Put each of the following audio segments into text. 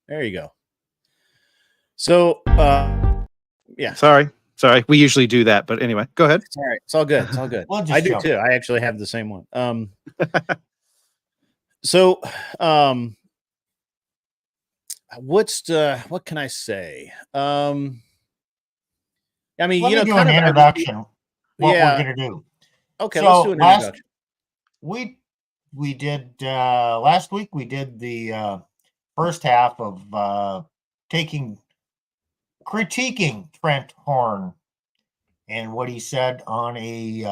There you go. So, yeah. Sorry. We usually do that, but anyway, go ahead. It's all right. It's all good. It's all good. We'll just I do jump. too. I actually have the same one. So, what can I say? I mean, Let you me know, do kind an of introduction. What Yeah. we're going to do. Okay, So let's do an introduction. We did last week. We did the first half of critiquing Trent Horn and what he said on it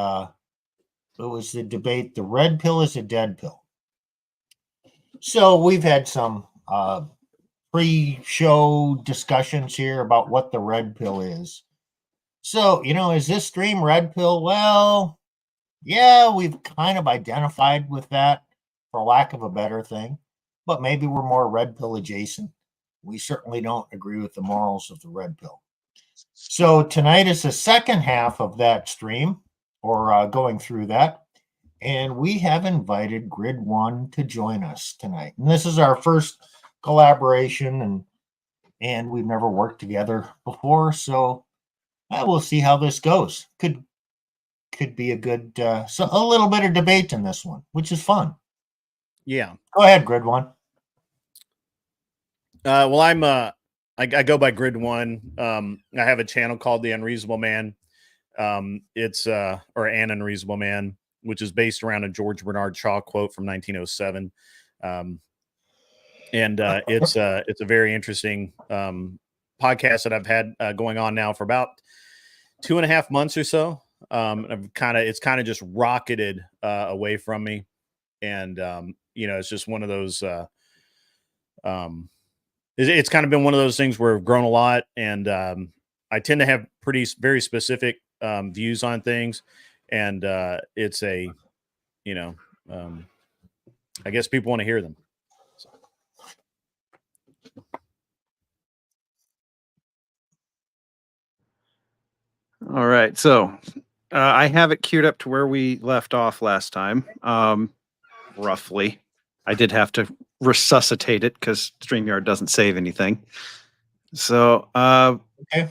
was the debate. The red pill is a dead pill. So we've had some pre-show discussions here about what the red pill is. So, is this stream red pill? Well, yeah, we've kind of identified with that, for lack of a better thing, but maybe we're more red pill adjacent. We certainly don't agree with the morals of the red pill. So tonight is the second half of that stream, or going through that, and we have invited Grid One to join us tonight. And this is our first collaboration, and we've never worked together before, so we'll see how this goes. Could be a good, a little bit of debate in this one, which is fun. Yeah. Go ahead, Grid One. Well, I go by Grid One. I have a channel called The Unreasonable Man. It's or An Unreasonable Man, which is based around a George Bernard Shaw quote from 1907. And it's a very interesting podcast that I've had going on now for about 2.5 months or so. It's kind of just rocketed away from me, and it's just one of those. It's kind of been one of those things where I've grown a lot, and I tend to have very specific views on things, and it's a, I guess people want to hear them. So. All right, so I have it queued up to where we left off last time, roughly. I did have to resuscitate it because StreamYard doesn't save anything. So okay,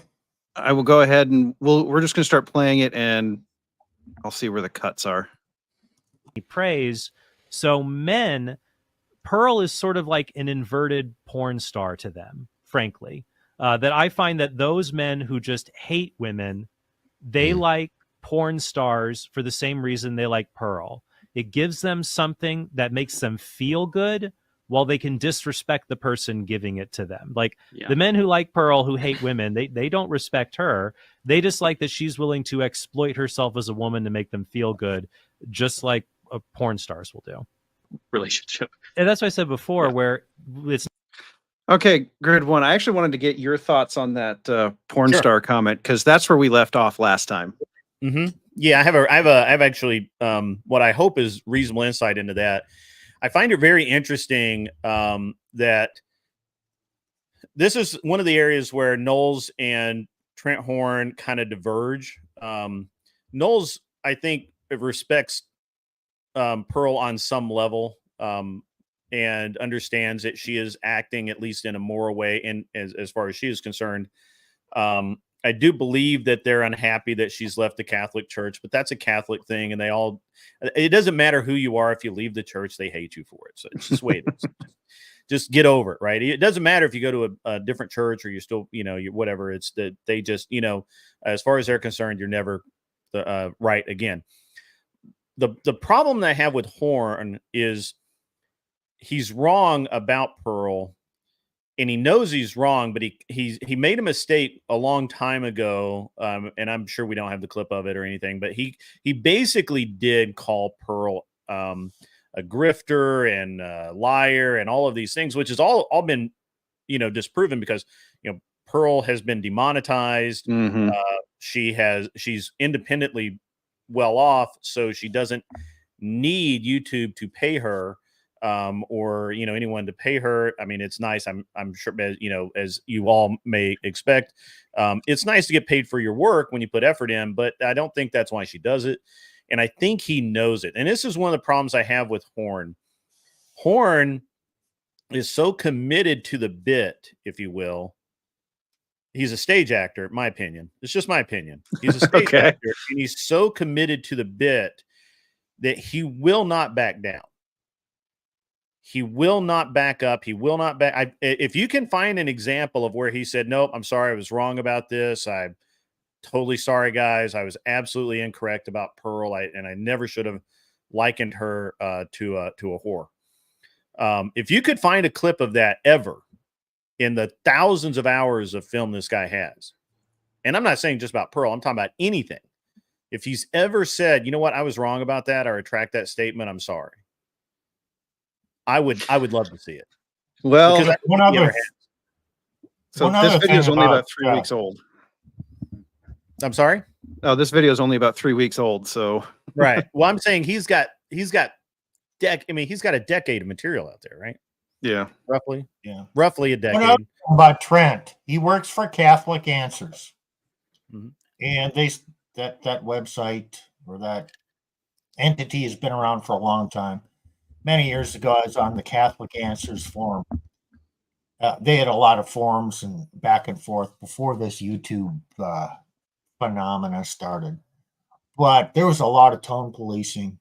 I will go ahead and we're just going to start playing it, and I'll see where the cuts are. Praise. So men, Pearl is sort of like an inverted porn star to them, frankly. That I find that those men who just hate women, they like porn stars for the same reason they like Pearl. It gives them something that makes them feel good while they can disrespect the person giving it to them. Like the men who like Pearl, who hate women, they don't respect her. They just like that she's willing to exploit herself as a woman to make them feel good, just like porn stars will do. Relationship. And that's what I said before, where it's okay. Grid One, I actually wanted to get your thoughts on that porn star comment, because that's where we left off last time. Mm-hmm. Yeah, I have actually what I hope is reasonable insight into that. I find it very interesting that this is one of the areas where Knowles and Trent Horn kind of diverge. Knowles, I think, respects Pearl on some level and understands that she is acting at least in a moral way, and as far as she is concerned. I do believe that they're unhappy that she's left the Catholic Church, but that's a Catholic thing, and it doesn't matter who you are. If you leave the church, they hate you for it. So it's just wait, just get over it, right? It doesn't matter if you go to a different church or you're still, whatever. It's that they just, as far as they're concerned, you're never right again. The problem that I have with Horn is he's wrong about Pearl. And he knows he's wrong, but he made a mistake a long time ago, and I'm sure we don't have the clip of it or anything. But he basically did call Pearl a grifter and a liar and all of these things, which has all been disproven because Pearl has been demonetized. Mm-hmm. She's independently well off, so she doesn't need YouTube to pay her. Or anyone to pay her. I mean, it's nice. I'm sure, as you all may expect, it's nice to get paid for your work when you put effort in. But I don't think that's why she does it, and I think he knows it. And this is one of the problems I have with Horn. Horn is so committed to the bit, if you will. He's a stage actor, in my opinion. It's just my opinion. He's a stage Okay. actor, and he's so committed to the bit that he will not back down. He will not back up. He will not back. If you can find an example of where he said, nope, I'm sorry, I was wrong about this. I'm totally sorry, guys. I was absolutely incorrect about Pearl. And I never should have likened her to a whore. If you could find a clip of that ever in the thousands of hours of film this guy has, and I'm not saying just about Pearl, I'm talking about anything. If he's ever said, you know what, I was wrong about that, or retract that statement, I'm sorry. I would love to see it. Well, Because this video is only about 3 weeks old. I'm sorry? Oh, this video is only about 3 weeks old. So right. Well, I'm saying he's got a decade of material out there, right? Yeah. Roughly. Yeah. Roughly a decade. About Trent, he works for Catholic Answers. Mm-hmm. And that website or that entity has been around for a long time. Many years ago, I was on the Catholic Answers forum. They had a lot of forums and back and forth before this YouTube phenomena started. But there was a lot of tone policing.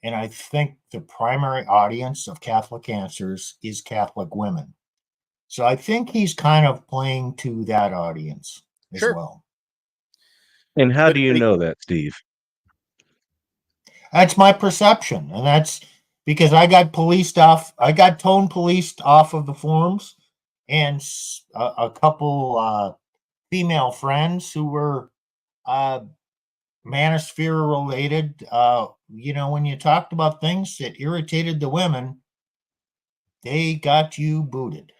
And I think the primary audience of Catholic Answers is Catholic women. So I think he's kind of playing to that audience as well. And how do you know that, Steve? That's my perception. And that's because I got tone policed off of the forums, and a couple female friends who were manosphere related. When you talked about things that irritated the women, they got you booted.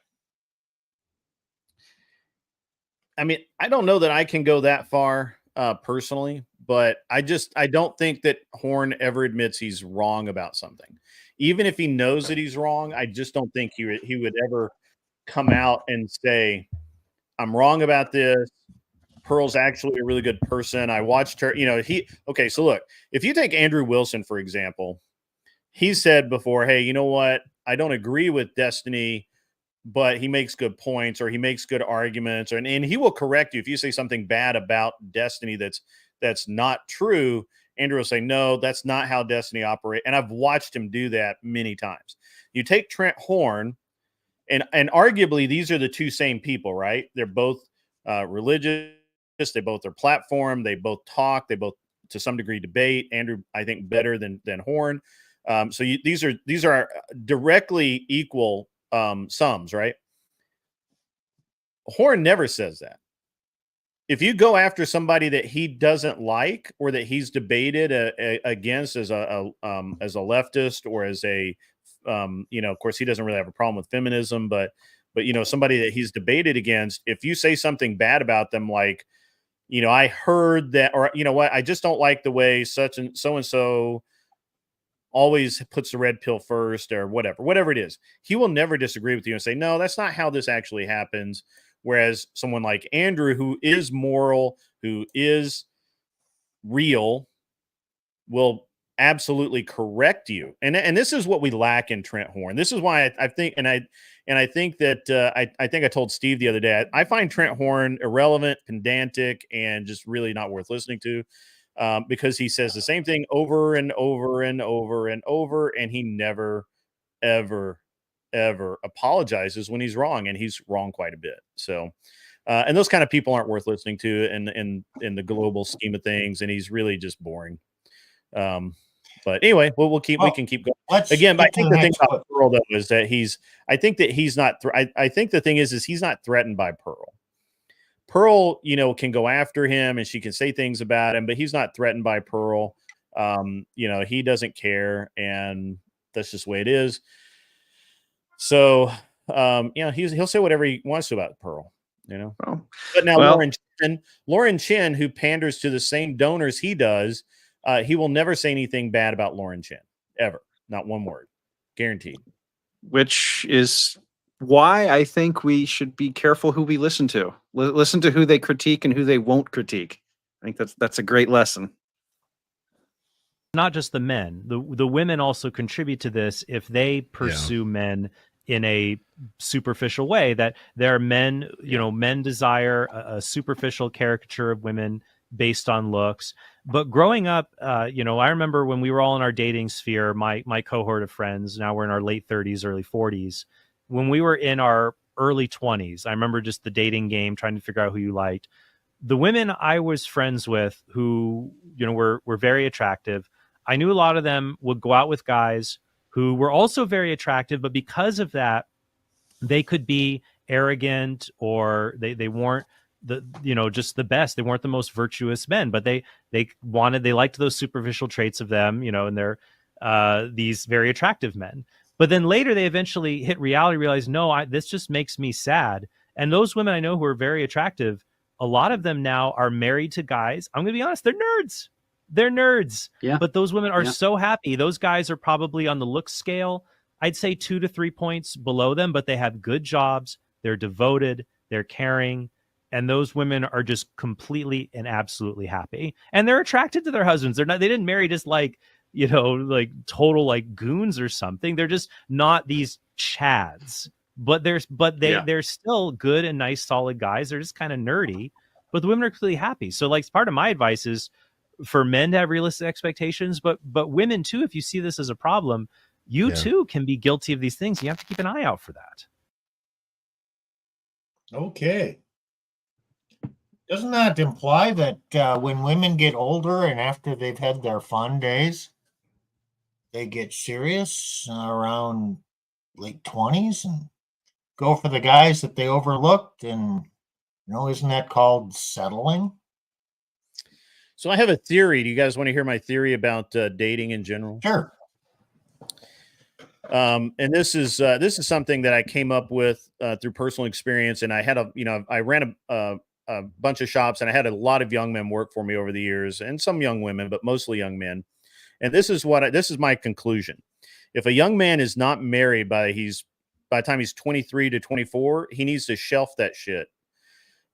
I mean, I don't know that I can go that far personally, but I don't think that Horn ever admits he's wrong about something. Even if he knows that he's wrong, I just don't think he would ever come out and say, I'm wrong about this. Pearl's actually a really good person. I watched her, so look, if you take Andrew Wilson, for example, he said before, hey, you know what? I don't agree with Destiny, but he makes good points, or he makes good arguments, and he will correct you if you say something bad about Destiny that's not true. Andrew will say, no, that's not how Destiny operates. And I've watched him do that many times. You take Trent Horn, and arguably these are the two same people, right? They're both religious. They both are platform. They both talk. They both, to some degree, debate. Andrew, I think, better than Horn. These are directly equal sums, right? Horn never says that. If you go after somebody that he doesn't like, or that he's debated against as a leftist, or as a of course he doesn't really have a problem with feminism, but somebody that he's debated against, if you say something bad about them, like, I heard that, or I just don't like the way such and so always puts the red pill first, or whatever it is, he will never disagree with you and say, no, that's not how this actually happens. Whereas someone like Andrew, who is moral, who is real, will absolutely correct you. And this is what we lack in Trent Horn. This is why I think, and I think that I think I told Steve the other day, I find Trent Horn irrelevant, pedantic, and just really not worth listening to, because he says the same thing over and over and over and over, and he never, ever apologizes when he's wrong, and he's wrong quite a bit. So, and those kind of people aren't worth listening to in the global scheme of things, and he's really just boring. But anyway, we can keep going. Again, I think the thing about Pearl, though, is that I think the thing is he's not threatened by Pearl. Pearl, can go after him, and she can say things about him, but he's not threatened by Pearl. He doesn't care, and that's just the way it is. So, he'll say whatever he wants to about Pearl, But now Lauren Chin, who panders to the same donors he does, he will never say anything bad about Lauren Chin, ever. Not one word. Guaranteed. Which is why I think we should be careful who we listen to. Listen to who they critique and who they won't critique. I think that's a great lesson. Not just the men. The women also contribute to this if they pursue men in a superficial way, that there are men, men desire a superficial caricature of women based on looks. But growing up, I remember when we were all in our dating sphere, my cohort of friends, now we're in our late 30s, early 40s. When we were in our early 20s, I remember just the dating game, trying to figure out who you liked. The women I was friends with who, were very attractive, I knew a lot of them would go out with guys who were also very attractive, but because of that, they could be arrogant, or they weren't just the best. They weren't the most virtuous men, but they liked those superficial traits of them, and they're these very attractive men. But then later they eventually hit reality, realize, no, this just makes me sad. And those women I know who are very attractive, a lot of them now are married to guys. I'm going to be honest, they're nerds. They're nerds. Yeah. But those women are so happy. Those guys are probably on the look scale, I'd say 2 to 3 points below them, but they have good jobs. They're devoted. They're caring. And those women are just completely and absolutely happy. And they're attracted to their husbands. They didn't marry just like total like goons or something. They're just not these chads, but they're still good and nice, solid guys. They're just kind of nerdy, but the women are completely happy. So like part of my advice is for men to have realistic expectations, but women too, if you see this as a problem, you too can be guilty of these things. You have to keep an eye out for that. Okay. Doesn't that imply that when women get older and after they've had their fun days, they get serious around late 20s and go for the guys that they overlooked? And, isn't that called settling? So I have a theory. Do you guys want to hear my theory about dating in general? Sure. And this is something that I came up with through personal experience. And I had I ran a bunch of shops, and I had a lot of young men work for me over the years, and some young women, but mostly young men. And this is my conclusion. If a young man is not married by the time he's 23 to 24, he needs to shelf that shit.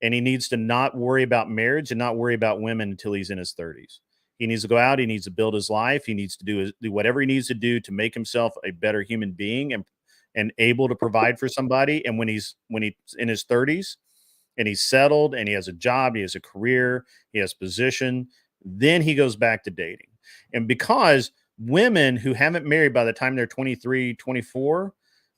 And he needs to not worry about marriage and not worry about women until he's in his 30s. He needs to go out. He needs to build his life. He needs to do whatever he needs to do to make himself a better human being and able to provide for somebody. And when he's in his 30s and he's settled and he has a job, he has a career, he has position, then he goes back to dating. And because women who haven't married by the time they're 23, 24,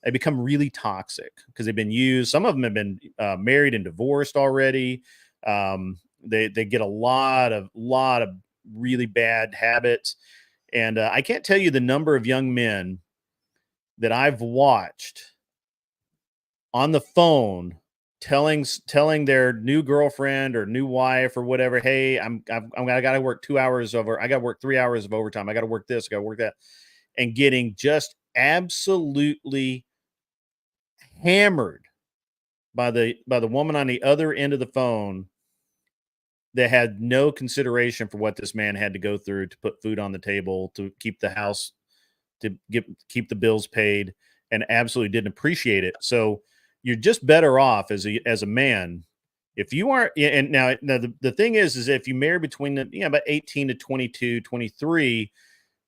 they become really toxic because they've been used. Some of them have been married and divorced already. They get a lot of really bad habits. And I can't tell you the number of young men that I've watched on the phone telling their new girlfriend or new wife or whatever, hey, I got to work 2 hours over. I got to work 3 hours of overtime. I got to work this. I got to work that, and getting just absolutely hammered by the woman on the other end of the phone that had no consideration for what this man had to go through to put food on the table, to keep the house, to keep the bills paid, and absolutely didn't appreciate it. So you're just better off as a man if you aren't. And now the thing is if you marry between about 18 to 22, 23,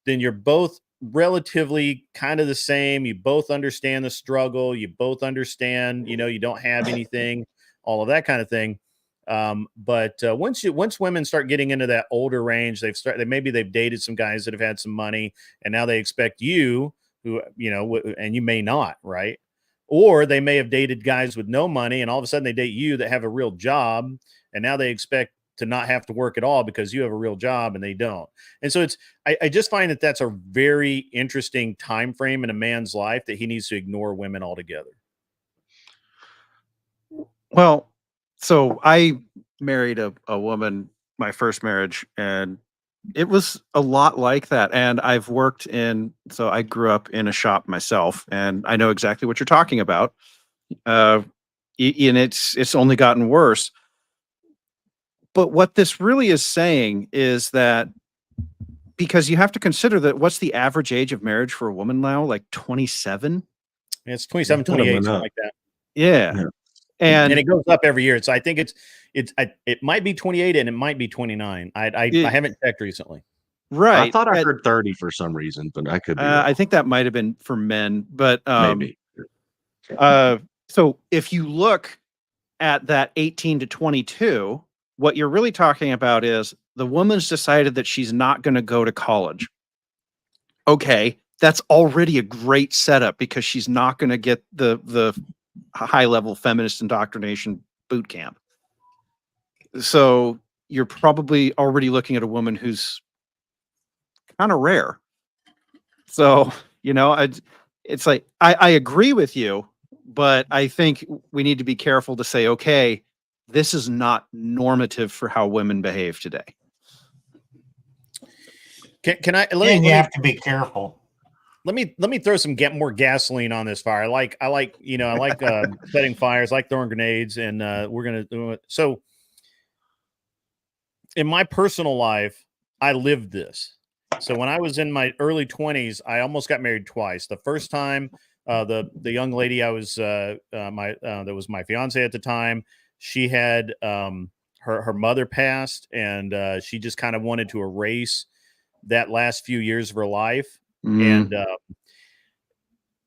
then you're both relatively kind of the same. You both understand the struggle. You both understand, you don't have anything, all of that kind of thing. But once women start getting into that older range, maybe they've dated some guys that have had some money, and now they expect you who, and you may not, right? Or they may have dated guys with no money, and all of a sudden they date you that have a real job, and now they expect to not have to work at all because you have a real job and they don't. And so I just find that that's a very interesting time frame in a man's life that he needs to ignore women altogether. Well, so I married a woman, my first marriage, and it was a lot like that. And I've worked so I grew up in a shop myself, and I know exactly what you're talking about. And it's only gotten worse. But what this really is saying is that, because you have to consider that what's the average age of marriage for a woman now? Like 27? It's 27, 28, something like that. Yeah. And it goes up every year. So I think it might be 28 and it might be 29. I haven't checked recently. Right. I thought I heard 30 for some reason, but I could be wrong. I think that might have been for men, but Maybe. So if you look at that 18 to 22, what you're really talking about is the woman's decided that she's not going to go to college. Okay, that's already a great setup because she's not going to get the high level feminist indoctrination boot camp. So you're probably already looking at a woman who's kind of rare. So, it's like, I agree with you, but I think we need to be careful to say, okay, this is not normative for how women behave today. Can I? And you have to be careful. Let me throw some more gasoline on this fire. I like setting fires, I like throwing grenades, and we're gonna do it. So, in my personal life, I lived this. So when I was in my early 20s, I almost got married twice. The first time, the young lady I was that was my fiance at the time, she had her mother passed, and she just kind of wanted to erase that last few years of her life. And now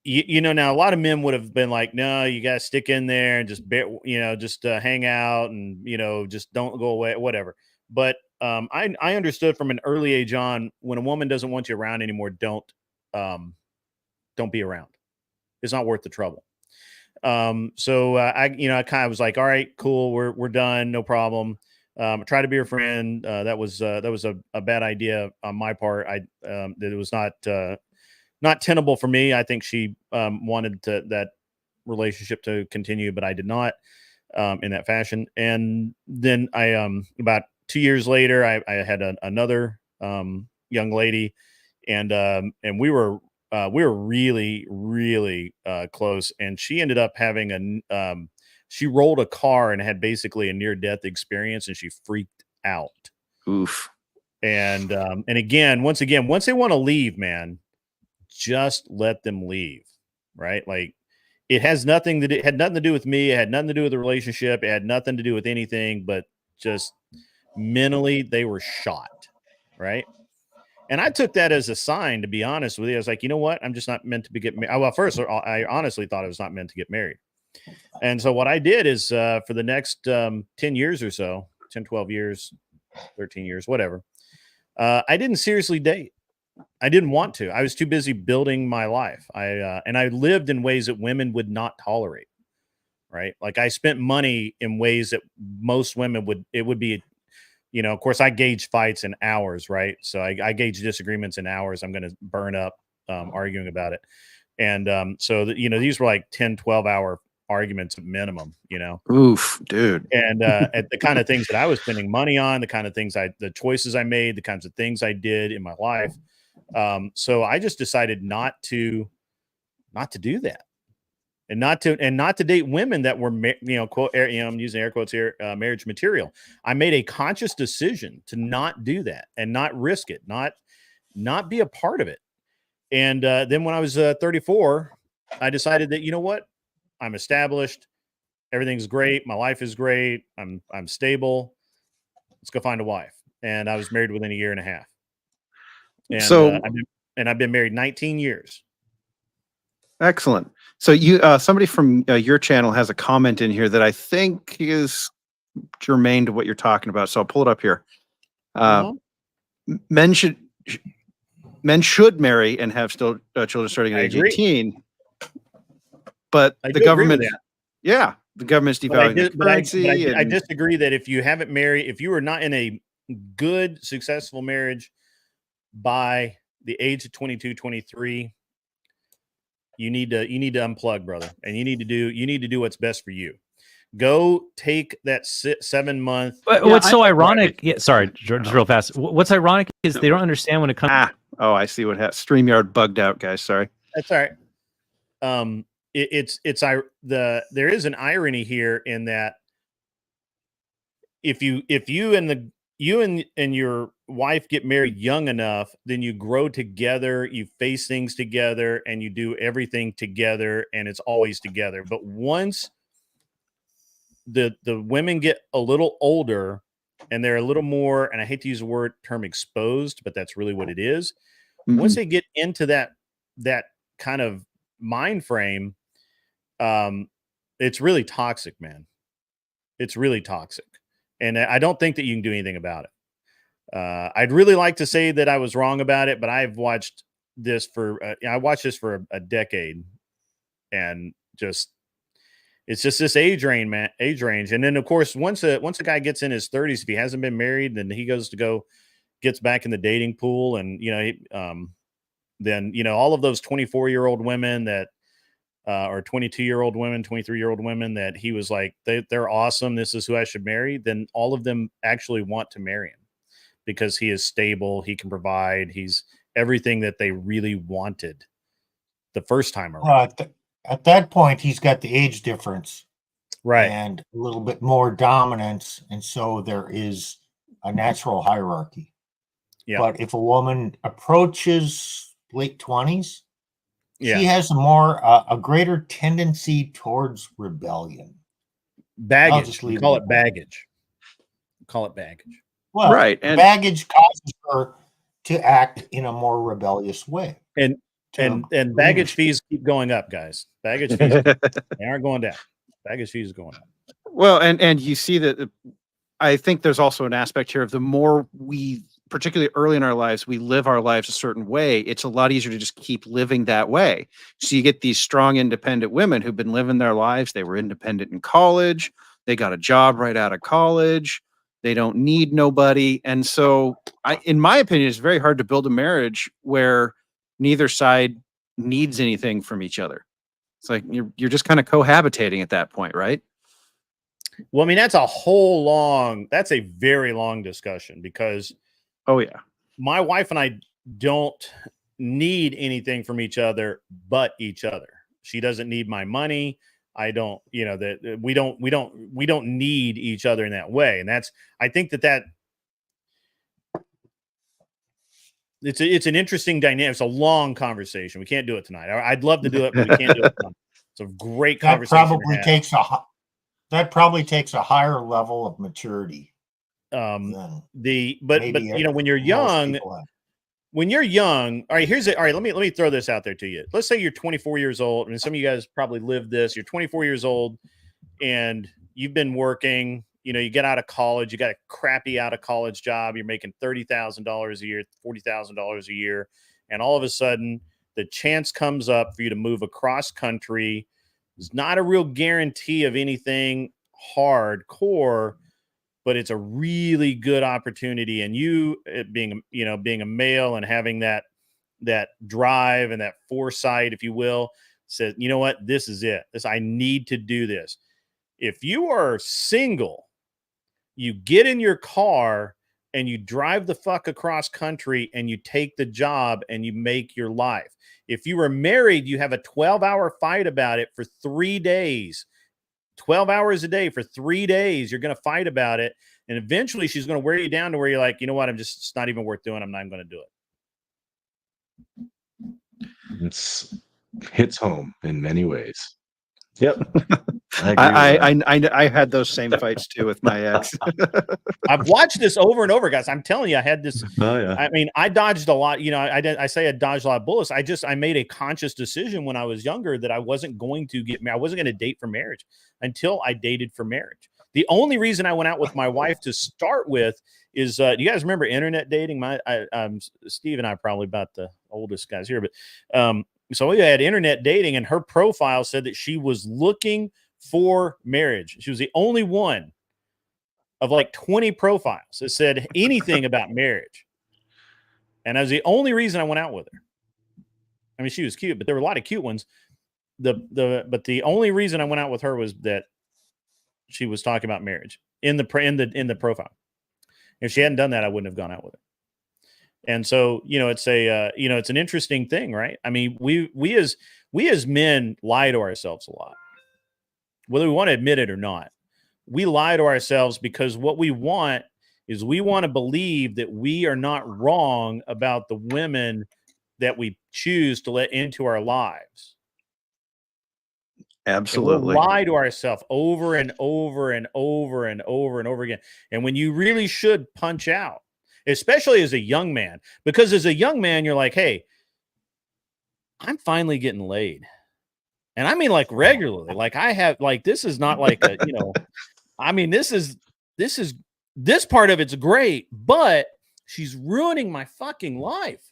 a lot of men would have been like, no, you got to stick in there and just hang out and just don't go away, whatever. But I understood from an early age on, when a woman doesn't want you around anymore, don't be around. It's not worth the trouble. So I kind of was like, all right, cool, we're done, no problem. Try to be her friend. That was a bad idea on my part. That it was not tenable for me. I think she wanted that relationship to continue, but I did not in that fashion. And then I about 2 years later, I had another young lady, and we were really, really close. And she ended up having she rolled a car and had basically a near-death experience, and she freaked out. Oof. And once they want to leave, man, just let them leave, right? Like, it had nothing to do with me. It had nothing to do with the relationship. It had nothing to do with anything, but just mentally they were shot, right? And I took that as a sign, to be honest with you. I was like, you know what? I'm just not meant to be getting married. Well, first, I honestly thought I was not meant to get married. And so what I did is for the next 10 years or so, 10, 12 years, 13 years, whatever, I didn't seriously date. I didn't want to. I was too busy building my life. And I lived in ways that women would not tolerate, right? Like, I spent money in ways that most women would be, of course, I gauge fights in hours, right? So I gauge disagreements in hours. I'm going to burn up arguing about it. And so, these were like 10, 12-hour arguments at minimum, Oof, dude. And at the kind of things that I was spending money on, the kind of things the choices I made, the kinds of things I did in my life. So I just decided not to do that. And not to date women that were, quote, I'm using air quotes here, marriage material. I made a conscious decision to not do that and not risk it, not be a part of it. And then when I was 34, I decided that, you know what, I'm established, everything's great, my life is great, I'm stable. Let's go find a wife. And I was married within a year and a half. And so I've been married 19 years. Excellent. So you, somebody from your channel has a comment in here that I think is germane to what you're talking about. So I'll pull it up here. Men should marry and have still children starting at age 18. But the government, the government's devaluing the currency. I disagree that if you haven't married, if you are not in a good, successful marriage by the age of 22, 23, you need to unplug, brother, and you need to do what's best for you. Go take that 7 month. What's so ironic? Yeah, sorry, just real fast. What's ironic is they don't understand when it comes. Oh, I see what happened. StreamYard bugged out, guys. Sorry. That's all right. There is an irony here in that if you and your wife get married young enough, then you grow together, you face things together, and you do everything together, and it's always together. But once the women get a little older and they're a little more, and I hate to use the term exposed, but that's really what it is. Mm-hmm. Once they get into that kind of mind frame, it's really toxic, man. It's really toxic. And I don't think that you can do anything about it. I'd really like to say that I was wrong about it, but I've watched this for I watched this for a decade, and it's just this age range, man. Age range, and then of course once a guy gets in his 30s, if he hasn't been married, then he gets back in the dating pool, and then all of those 24-year-old women that or 22-year-old women, 23-year-old women that he was like they're awesome. This is who I should marry. Then all of them actually want to marry him because he is stable. He can provide. He's everything that they really wanted the first time around. At that point, he's got the age difference, Right. and a little bit more dominance, and so there is a natural hierarchy. Yeah. But if a woman approaches late 20s, Yeah. she has a greater tendency towards rebellion. Baggage. We call it baggage. Call it baggage. Well, Right, and- baggage causes her to act in a more rebellious way. And baggage fees keep going up, guys. Baggage fees they aren't going down. Baggage fees is going up. Well, and you see that I think there's also an aspect here of the more we, particularly early in our lives, we live our lives a certain way, it's a lot easier to just keep living that way. So you get these strong, independent women who've been living their lives. They were independent in college. They got a job right out of college. They don't need nobody. And so in my opinion, it's very hard to build a marriage where neither side needs anything from each other. It's like you're just kind of cohabitating at that point, right? Well, I mean, that's a very long discussion because oh yeah, my wife and I don't need anything from each other but each other. She doesn't need my money. I don't, that we don't need each other in that way. And I think that it's an interesting dynamic. It's a long conversation. We can't do it tonight. I'd love to do it, but we can't do it tonight. It's a great conversation. That probably takes a higher level of maturity. But when you're young, all right, let me throw this out there to you. Let's say you're 24 years old, and some of you guys probably lived this. You're 24 years old and you've been working, you get out of college, you got a crappy out of college job. You're making $30,000 a year, $40,000 a year. And all of a sudden the chance comes up for you to move across country. It's not a real guarantee of anything hardcore, but it's a really good opportunity. And you being a male and having that drive and that foresight, if you will, says, you know what, this is it. I need to do this. If you are single, you get in your car and you drive the fuck across country and you take the job and you make your life. If you were married, you have a 12-hour fight about it for 3 days. 12 hours a day for 3 days. You're going to fight about it. And eventually she's going to wear you down to where you're like, you know what? It's not even worth doing. I'm not going to do it. It hits home in many ways. Yep. I had those same fights too with my ex. I've watched this over and over, guys. I'm telling you, I had this. Oh, yeah. I mean, I dodged a lot. I say I dodged a lot of bullets. I made a conscious decision when I was younger that I wasn't going to get married. I wasn't going to date for marriage until I dated for marriage. The only reason I went out with my wife to start with is, do you guys remember internet dating? Steve and I are probably about the oldest guys here, but so we had internet dating, and her profile said that she was looking for marriage. She was the only one of like 20 profiles that said anything about marriage. And that was the only reason I went out with her. I mean, she was cute, but there were a lot of cute ones. But the only reason I went out with her was that she was talking about marriage in the profile. If she hadn't done that, I wouldn't have gone out with her. And so, it's it's an interesting thing, right? I mean, we as men lie to ourselves a lot, whether we want to admit it or not. We lie to ourselves because what we want is we want to believe that we are not wrong about the women that we choose to let into our lives. Absolutely. And we'll lie to ourselves over and over and over and over and over again. And when you really should punch out, especially as a young man, because as a young man, you're like, hey, I'm finally getting laid. And I mean, like regularly, like I have, like, this is not like a, I mean, this part of it's great, but she's ruining my fucking life.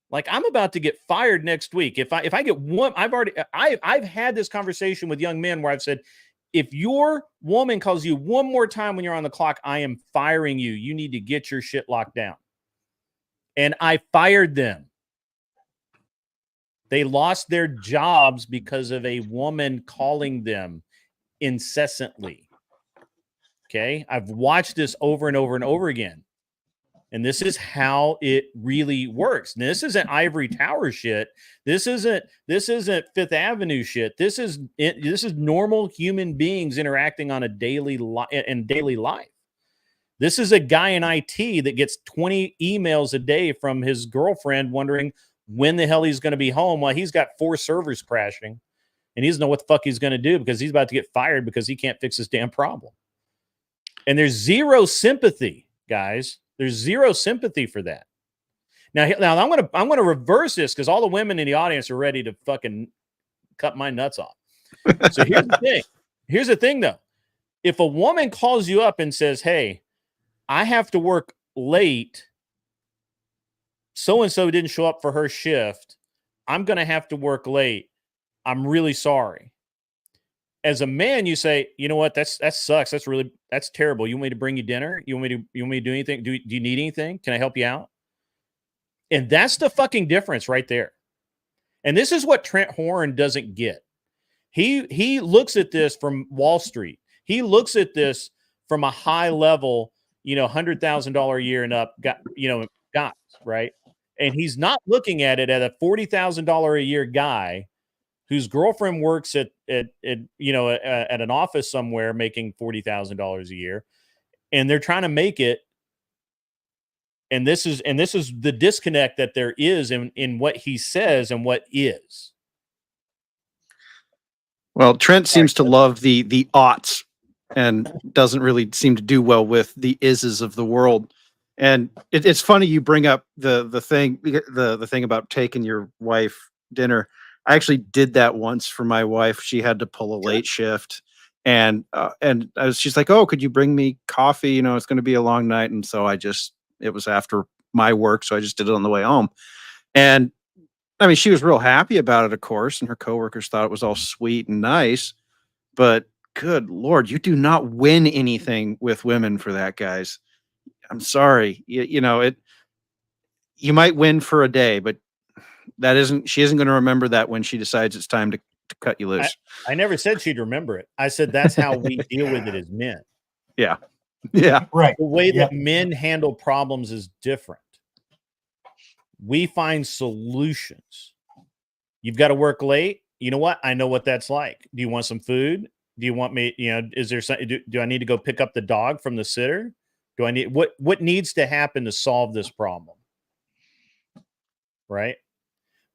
Like, I'm about to get fired next week. If I get one, I've had this conversation with young men where I've said, if your woman calls you one more time when you're on the clock, I am firing you. You need to get your shit locked down. And I fired them. They lost their jobs because of a woman calling them incessantly. Okay. I've watched this over and over and over again. And this is how it really works. Now, this isn't ivory tower shit. This isn't Fifth Avenue shit. This is normal human beings interacting on a daily life. This is a guy in IT that gets 20 emails a day from his girlfriend wondering when the hell he's going to be home while he's got 4 servers crashing and he doesn't know what the fuck he's going to do because he's about to get fired because he can't fix his damn problem. And there's zero sympathy, guys. There's zero sympathy for that. Now I'm gonna reverse this because all the women in the audience are ready to fucking cut my nuts off. So here's the thing. Here's the thing, though. If a woman calls you up and says, "Hey, I have to work late. So and so didn't show up for her shift. I'm gonna have to work late. I'm really sorry." As a man, you say, "You know what? That sucks. That's terrible. You want me to bring you dinner? You want me to do anything? Do you need anything? Can I help you out?" And that's the fucking difference right there. And this is what Trent Horn doesn't get. He looks at this from Wall Street. He looks at this from a high level, $100,000 a year and up, guys, right? And he's not looking at it at a $40,000 a year guy whose girlfriend works at an office somewhere making $40,000 a year, and they're trying to make it. And this is the disconnect that there is in what he says and what is. Well, Trent seems to love the oughts and doesn't really seem to do well with the ises of the world. And it's funny you bring up the thing about taking your wife dinner. I actually did that once for my wife. She had to pull a late shift, and she's like, "Oh, could you bring me coffee? It's going to be a long night." And so it was after my work, so I just did it on the way home. And I mean, she was real happy about it, of course, and her coworkers thought it was all sweet and nice. But good Lord, you do not win anything with women for that, guys. I'm sorry. You might win for a day, but she isn't going to remember that when she decides it's time to cut you loose. I never said she'd remember it. I said that's how we deal with it as men. Yeah. Yeah. Right. The way that men handle problems is different. We find solutions. You've got to work late. You know what? I know what that's like. Do you want some food? Do you want me, is there something, do I need to go pick up the dog from the sitter? Do I need, what needs to happen to solve this problem? Right.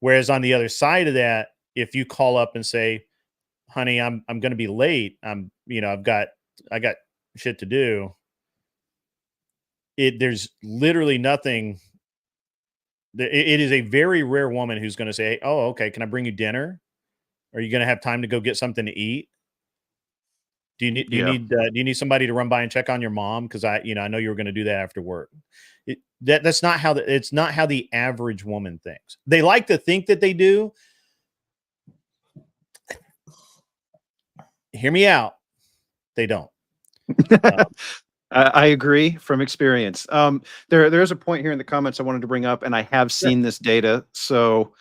Whereas on the other side of that, if you call up and say, "Honey, I'm going to be late. I got shit to do." There's literally nothing. It is a very rare woman who's going to say, "Oh, okay. Can I bring you dinner? Are you going to have time to go get something to eat? Do you need somebody to run by and check on your mom? Because I know you were going to do that after work." It's not how the average woman thinks. They like to think that they do. Hear me out. They don't. I agree from experience. There is a point here in the comments I wanted to bring up, and I have seen this data. So,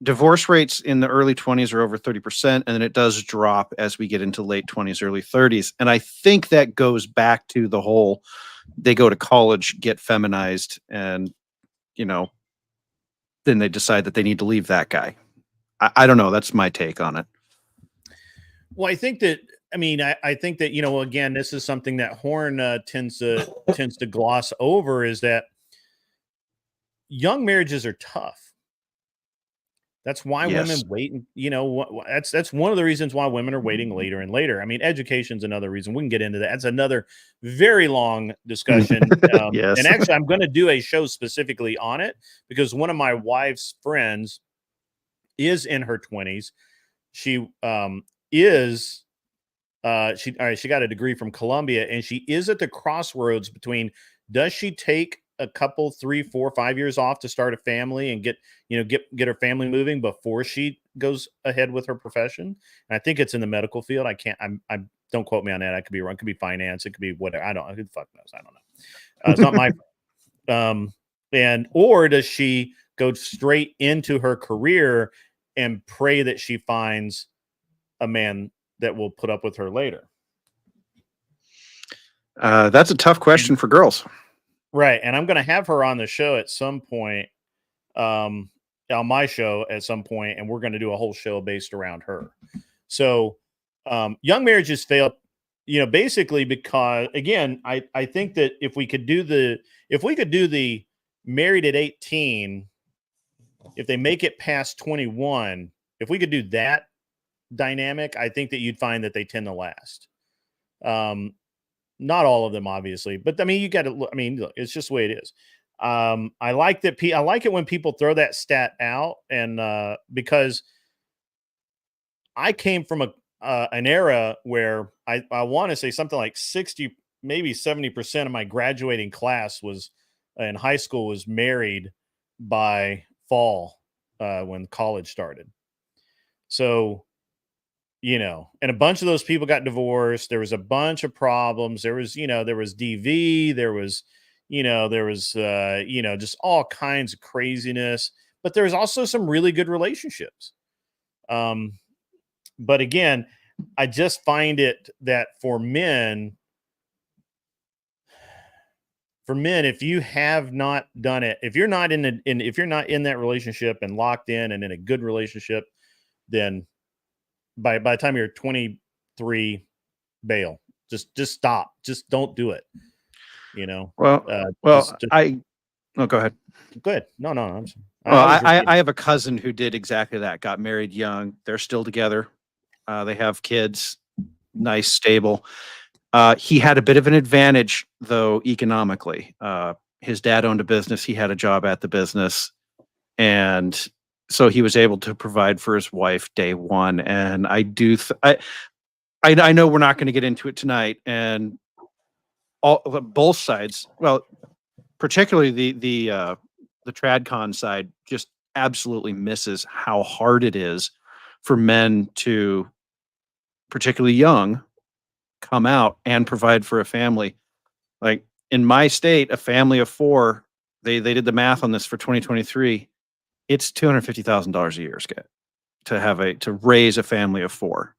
divorce rates in the early 20s are over 30%, and then it does drop as we get into late 20s, early 30s. And I think that goes back to the whole, they go to college, get feminized, and, then they decide that they need to leave that guy. I don't know. That's my take on it. Well, I think that, again, this is something that Horn tends to gloss over, is that young marriages are tough. That's why women wait. That's one of the reasons why women are waiting later and later. I mean, education's another reason. We can get into that. That's another very long discussion. Yes. And actually, I'm going to do a show specifically on it because one of my wife's friends is in her 20s. She is she got a degree from Columbia, and she is at the crossroads between, does she take a couple 3, 4, 5 years off to start a family and get her family moving before she goes ahead with her profession? And I think it's in the medical field. I don't quote me on that. I could be wrong. It could be finance. It could be whatever. I don't know. Who the fuck knows? I don't know. It's not my or does she go straight into her career and pray that she finds a man that will put up with her later? That's a tough question for girls. Right. And I'm going to have her on the show at some point, on my show at some point, and we're going to do a whole show based around her. So young marriages fail, basically because, again, I think that if we could do the married at 18, if they make it past 21, if we could do that dynamic, I think that you'd find that they tend to last. Not all of them, obviously, but I mean, you got to look. I mean, look, it's just the way it is. I like that. I like it when people throw that stat out, and because I came from an era where I want to say something like 60, maybe 70% of my graduating class was in high school was married by fall when college started. So, and a bunch of those people got divorced. There was a bunch of problems. There was DV, there was just all kinds of craziness, but there was also some really good relationships. But again, I just find it that for men, if you have not done it, if you're not in that relationship and locked in and in a good relationship, then by the time you're 23, bail. Just stop. Just don't do it. Well, go ahead. Go ahead. No, I'm sorry. I have a cousin who did exactly that. Got married young. They're still together. They have kids, nice, stable. He had a bit of an advantage though economically. His dad owned a business. He had a job at the business, and so he was able to provide for his wife day one. And I know we're not going to get into it tonight, and both sides, well, particularly the TradCon side, just absolutely misses how hard it is for men to, particularly young, come out and provide for a family. Like in my state, a family of 4, they did the math on this for 2023. It's $250,000 a year, Scott, to raise a family of 4.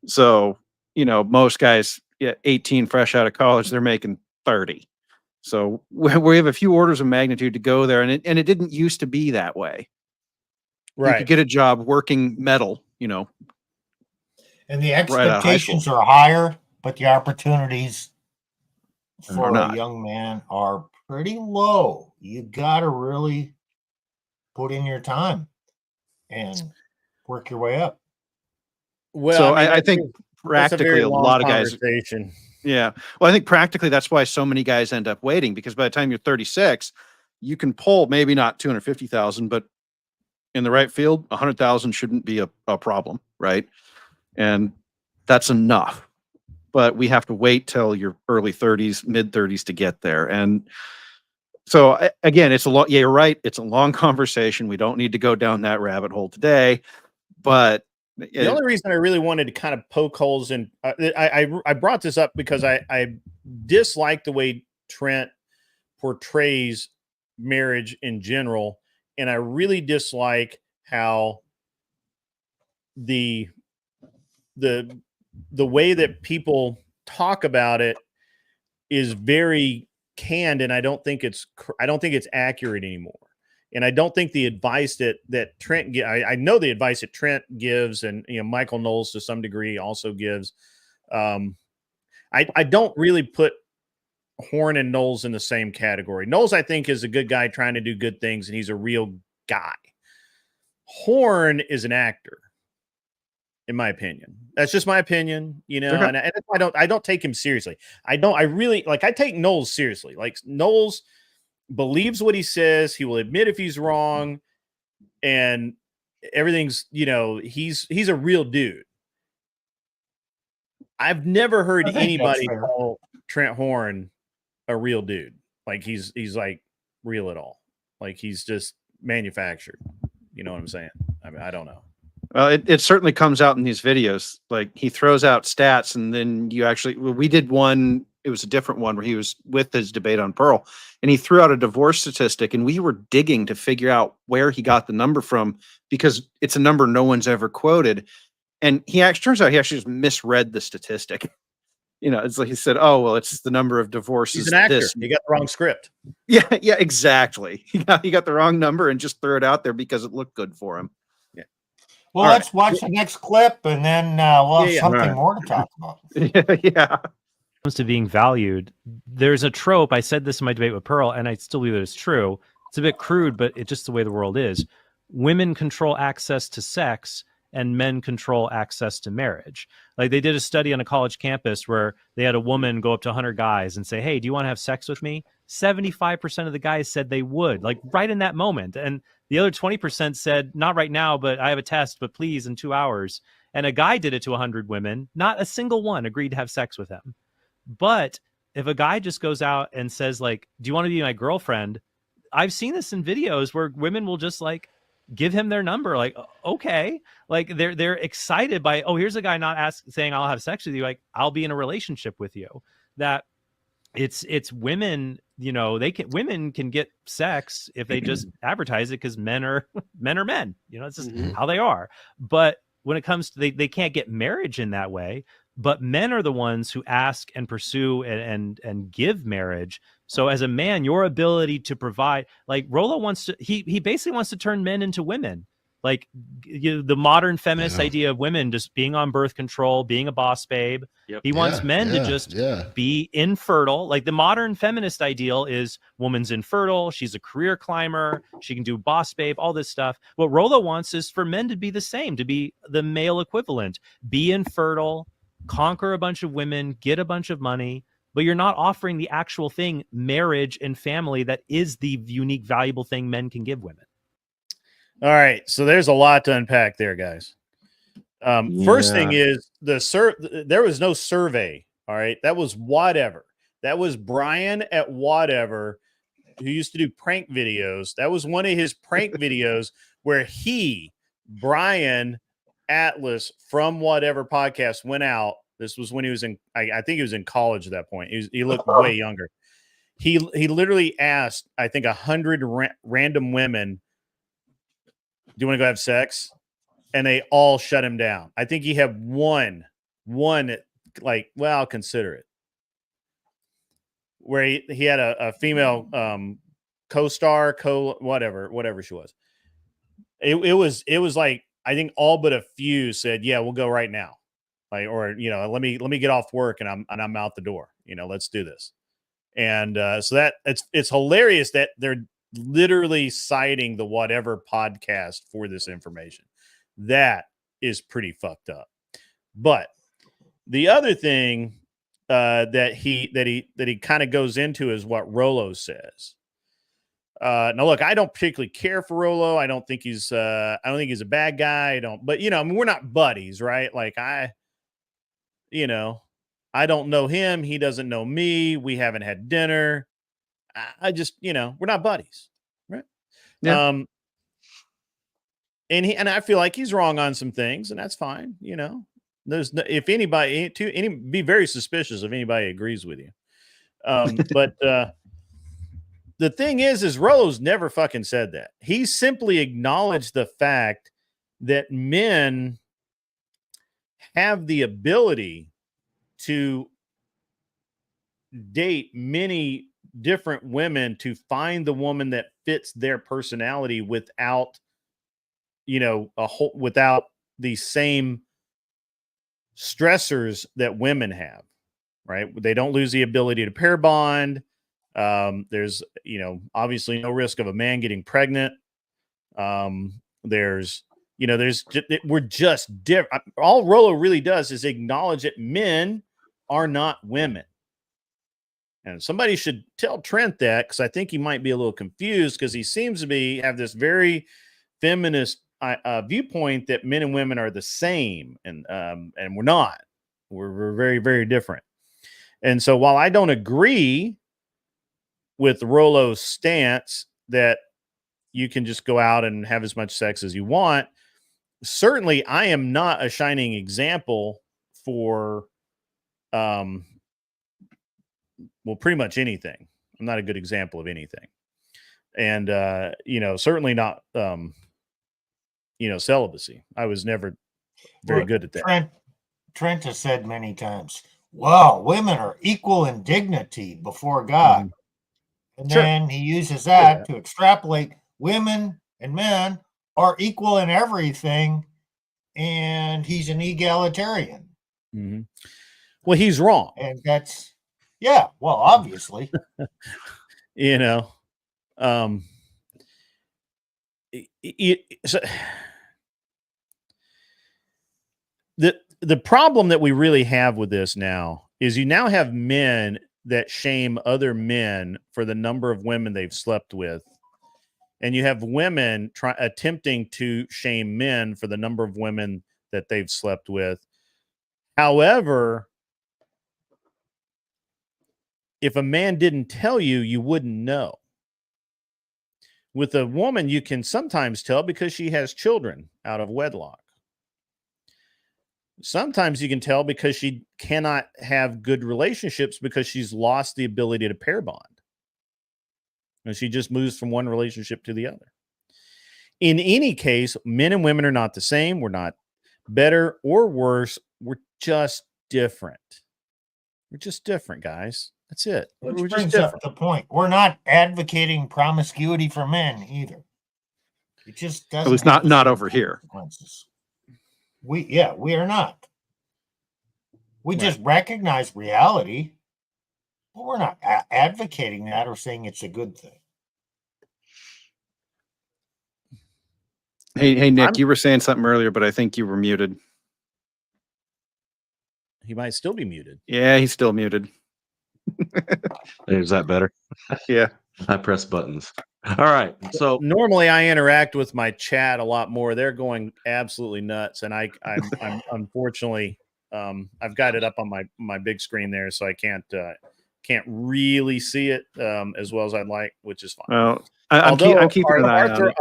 So, most guys, 18 fresh out of college, they're making 30. So we have a few orders of magnitude to go there, and it didn't used to be that way. Right. You could get a job working metal, and the expectations are higher, but the opportunities for a young man are pretty low. You got to really put in your time and work your way up. Well, so I think practically a lot of guys. Yeah. Well, I think practically that's why so many guys end up waiting, because by the time you're 36, you can pull maybe not 250,000, but in the right field, 100,000 shouldn't be a problem, right? And that's enough. But we have to wait till your early 30s, mid 30s to get there. And so again, it's a lot. Yeah, you're right. It's a long conversation. We don't need to go down that rabbit hole today. But the only reason I really wanted to kind of poke holes in, I brought this up because I dislike the way Trent portrays marriage in general, and I really dislike how the way that people talk about it is very canned, and I don't think it's accurate anymore. And I don't think the advice that Trent I know the advice that Trent gives, and Michael Knowles to some degree also gives. I don't really put Horn and Knowles in the same category. Knowles, I think, is a good guy trying to do good things, and he's a real guy. Horn is an actor, in my opinion. That's just my opinion, and I don't take him seriously. I take Knowles seriously. Like, Knowles believes what he says. He will admit if he's wrong, and everything's, you know, he's a real dude. I've never heard I think that's anybody fair. call Trent Horn a real dude. Like he's like real at all. Like he's just manufactured. You know what I'm saying? I mean, I don't know. Well, it certainly comes out in these videos. Like he throws out stats, and then you actually, we did one. It was a different one where he was with his debate on Pearl, and he threw out a divorce statistic, and we were digging to figure out where he got the number from because it's a number no one's ever quoted. And he actually turns out he actually just misread the statistic. You know, it's like he said, "Oh, well, it's the number of divorces." He's an actor. this." He got the wrong script. Yeah, exactly. He got the wrong number and just threw it out there because it looked good for him. Well, All let's watch the next clip, and then we'll have something Right. more to talk about. Yeah. Comes to being valued, there's a trope. I said this in my debate with Pearl, and I still believe that it's true. It's a bit crude, but it's just the way the world is. Women control access to sex, and men control access to marriage. Like they did a study on a college campus where they had a woman go up to 100 guys and say, "Hey, do you want to have sex with me?" 75% of the guys said they would, like right in that moment. And the other 20% said, "Not right now, but I have a test, but please in 2 hours." And a guy did it to 100 women. Not a single one agreed to have sex with him. But if a guy just goes out and says, like, "Do you want to be my girlfriend?" I've seen this in videos where women will just like give him their number, like, okay, like they're excited by, oh, here's a guy not saying I'll have sex with you, like I'll be in a relationship with you. That it's women, you know, women can get sex if they just advertise it because men are men, you know, it's just how they are. But when it comes to they can't get marriage in that way. But men are the ones who ask and pursue and give marriage. So as a man, your ability to provide, like Rollo wants to, he basically wants to turn men into women. Like the modern feminist idea of women just being on birth control, being a boss babe. Yep. He wants men to just be infertile. Like the modern feminist ideal is woman's infertile. She's a career climber. She can do boss babe, all this stuff. What Rollo wants is for men to be the same, to be the male equivalent, be infertile, conquer a bunch of women, get a bunch of money, but you're not offering the actual thing, marriage and family, that is the unique, valuable thing men can give women. All right, so there's a lot to unpack there, guys. First thing is there was no survey. All right, that was whatever. That was Brian at whatever, who used to do prank videos. That was one of his prank videos where Brian Atlas from whatever podcast went out. This was when he was in, I think he was in college at that point. He looked way younger. He literally asked, I think 100 random women, "Do you want to go have sex?" And they all shut him down. I think he had one like, "Well, I'll consider it." Where he had a female co-star, whatever she was. It was like, I think all but a few said, "Yeah, we'll go right now." Like, or, you know, let me get off work and I'm out the door. You know, let's do this. And so that it's hilarious that they're literally citing the whatever podcast for this information. That is pretty fucked up. But the other thing that he kind of goes into is what Rollo says. Now look, I don't particularly care for Rollo. I don't think he's a bad guy. But you know, I mean, we're not buddies, right? Like I don't know him. He doesn't know me. We haven't had dinner. I just, you know, we're not buddies, right? Yeah. And I feel like he's wrong on some things, and that's fine. You know, if anybody be very suspicious if anybody agrees with you. But the thing is Rollo's never fucking said that. He simply acknowledged the fact that men have the ability to date many different women to find the woman that fits their personality without, you know, without the same stressors that women have, right? They don't lose the ability to pair bond. There's, you know, obviously no risk of a man getting pregnant. We're just different. All Rollo really does is acknowledge that men are not women. And somebody should tell Trent that, because I think he might be a little confused, because he seems to have this very feminist a viewpoint that men and women are the same, and we're not. We're very, very different. And so while I don't agree with Rollo's stance that you can just go out and have as much sex as you want, certainly I am not a shining example for well, pretty much anything. I'm not a good example of anything. And certainly not celibacy. I was never very good at that. Trent has said many times, well, women are equal in dignity before God. And then he uses that to extrapolate women and men are equal in everything, and he's an egalitarian. Mm-hmm. Well, he's wrong. And that's, yeah, well, obviously. The problem that we really have with this now is you now have men that shame other men for the number of women they've slept with. And you have women attempting to shame men for the number of women that they've slept with. However, if a man didn't tell you, you wouldn't know. With a woman, you can sometimes tell because she has children out of wedlock. Sometimes you can tell because she cannot have good relationships because she's lost the ability to pair bond. And she just moves from one relationship to the other. In any case, men and women are not the same. We're not better or worse. We're just different. We're just different, guys. That's it. Which brings up the point. We're not advocating promiscuity for men either. It just doesn't. At least not over here. We are not. We just recognize reality, but we're not advocating that or saying it's a good thing. Hey, Nick, you were saying something earlier, but I think you were muted. He might still be muted. Yeah, he's still muted. Is that better? Yeah. I press buttons. All right. So normally I interact with my chat a lot more. They're going absolutely nuts. And I'm unfortunately, I've got it up on my big screen there, so I can't really see it as well as I'd like, which is fine. Well, I'm keeping an eye on it.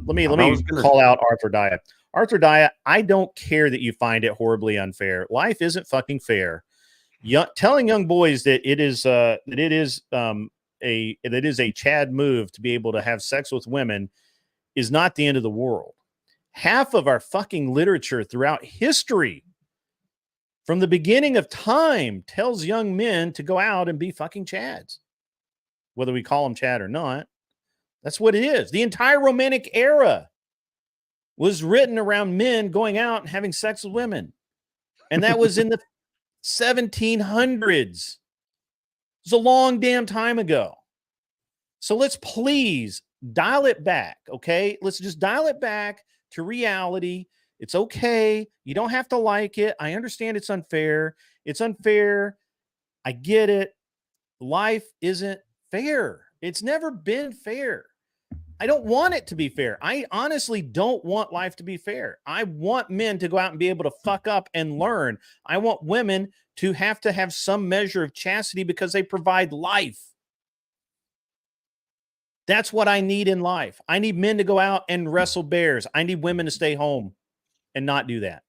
Let me call out Arthur Daya. Arthur Daya, I don't care that you find it horribly unfair. Life isn't fucking fair. Telling young boys that it is a Chad move to be able to have sex with women is not the end of the world. Half of our fucking literature throughout history, from the beginning of time, tells young men to go out and be fucking Chads. Whether we call them Chad or not, that's what it is. The entire Romantic era was written around men going out and having sex with women. And that was in the 1700s. It's a long damn time ago. So let's please dial it back, okay? Let's just dial it back to reality. It's okay. You don't have to like it. I understand it's unfair. It's unfair. I get it. Life isn't fair. It's never been fair. I don't want it to be fair. I honestly don't want life to be fair. I want men to go out and be able to fuck up and learn. I want women to have some measure of chastity because they provide life. That's what I need in life. I need men to go out and wrestle bears. I need women to stay home and not do that.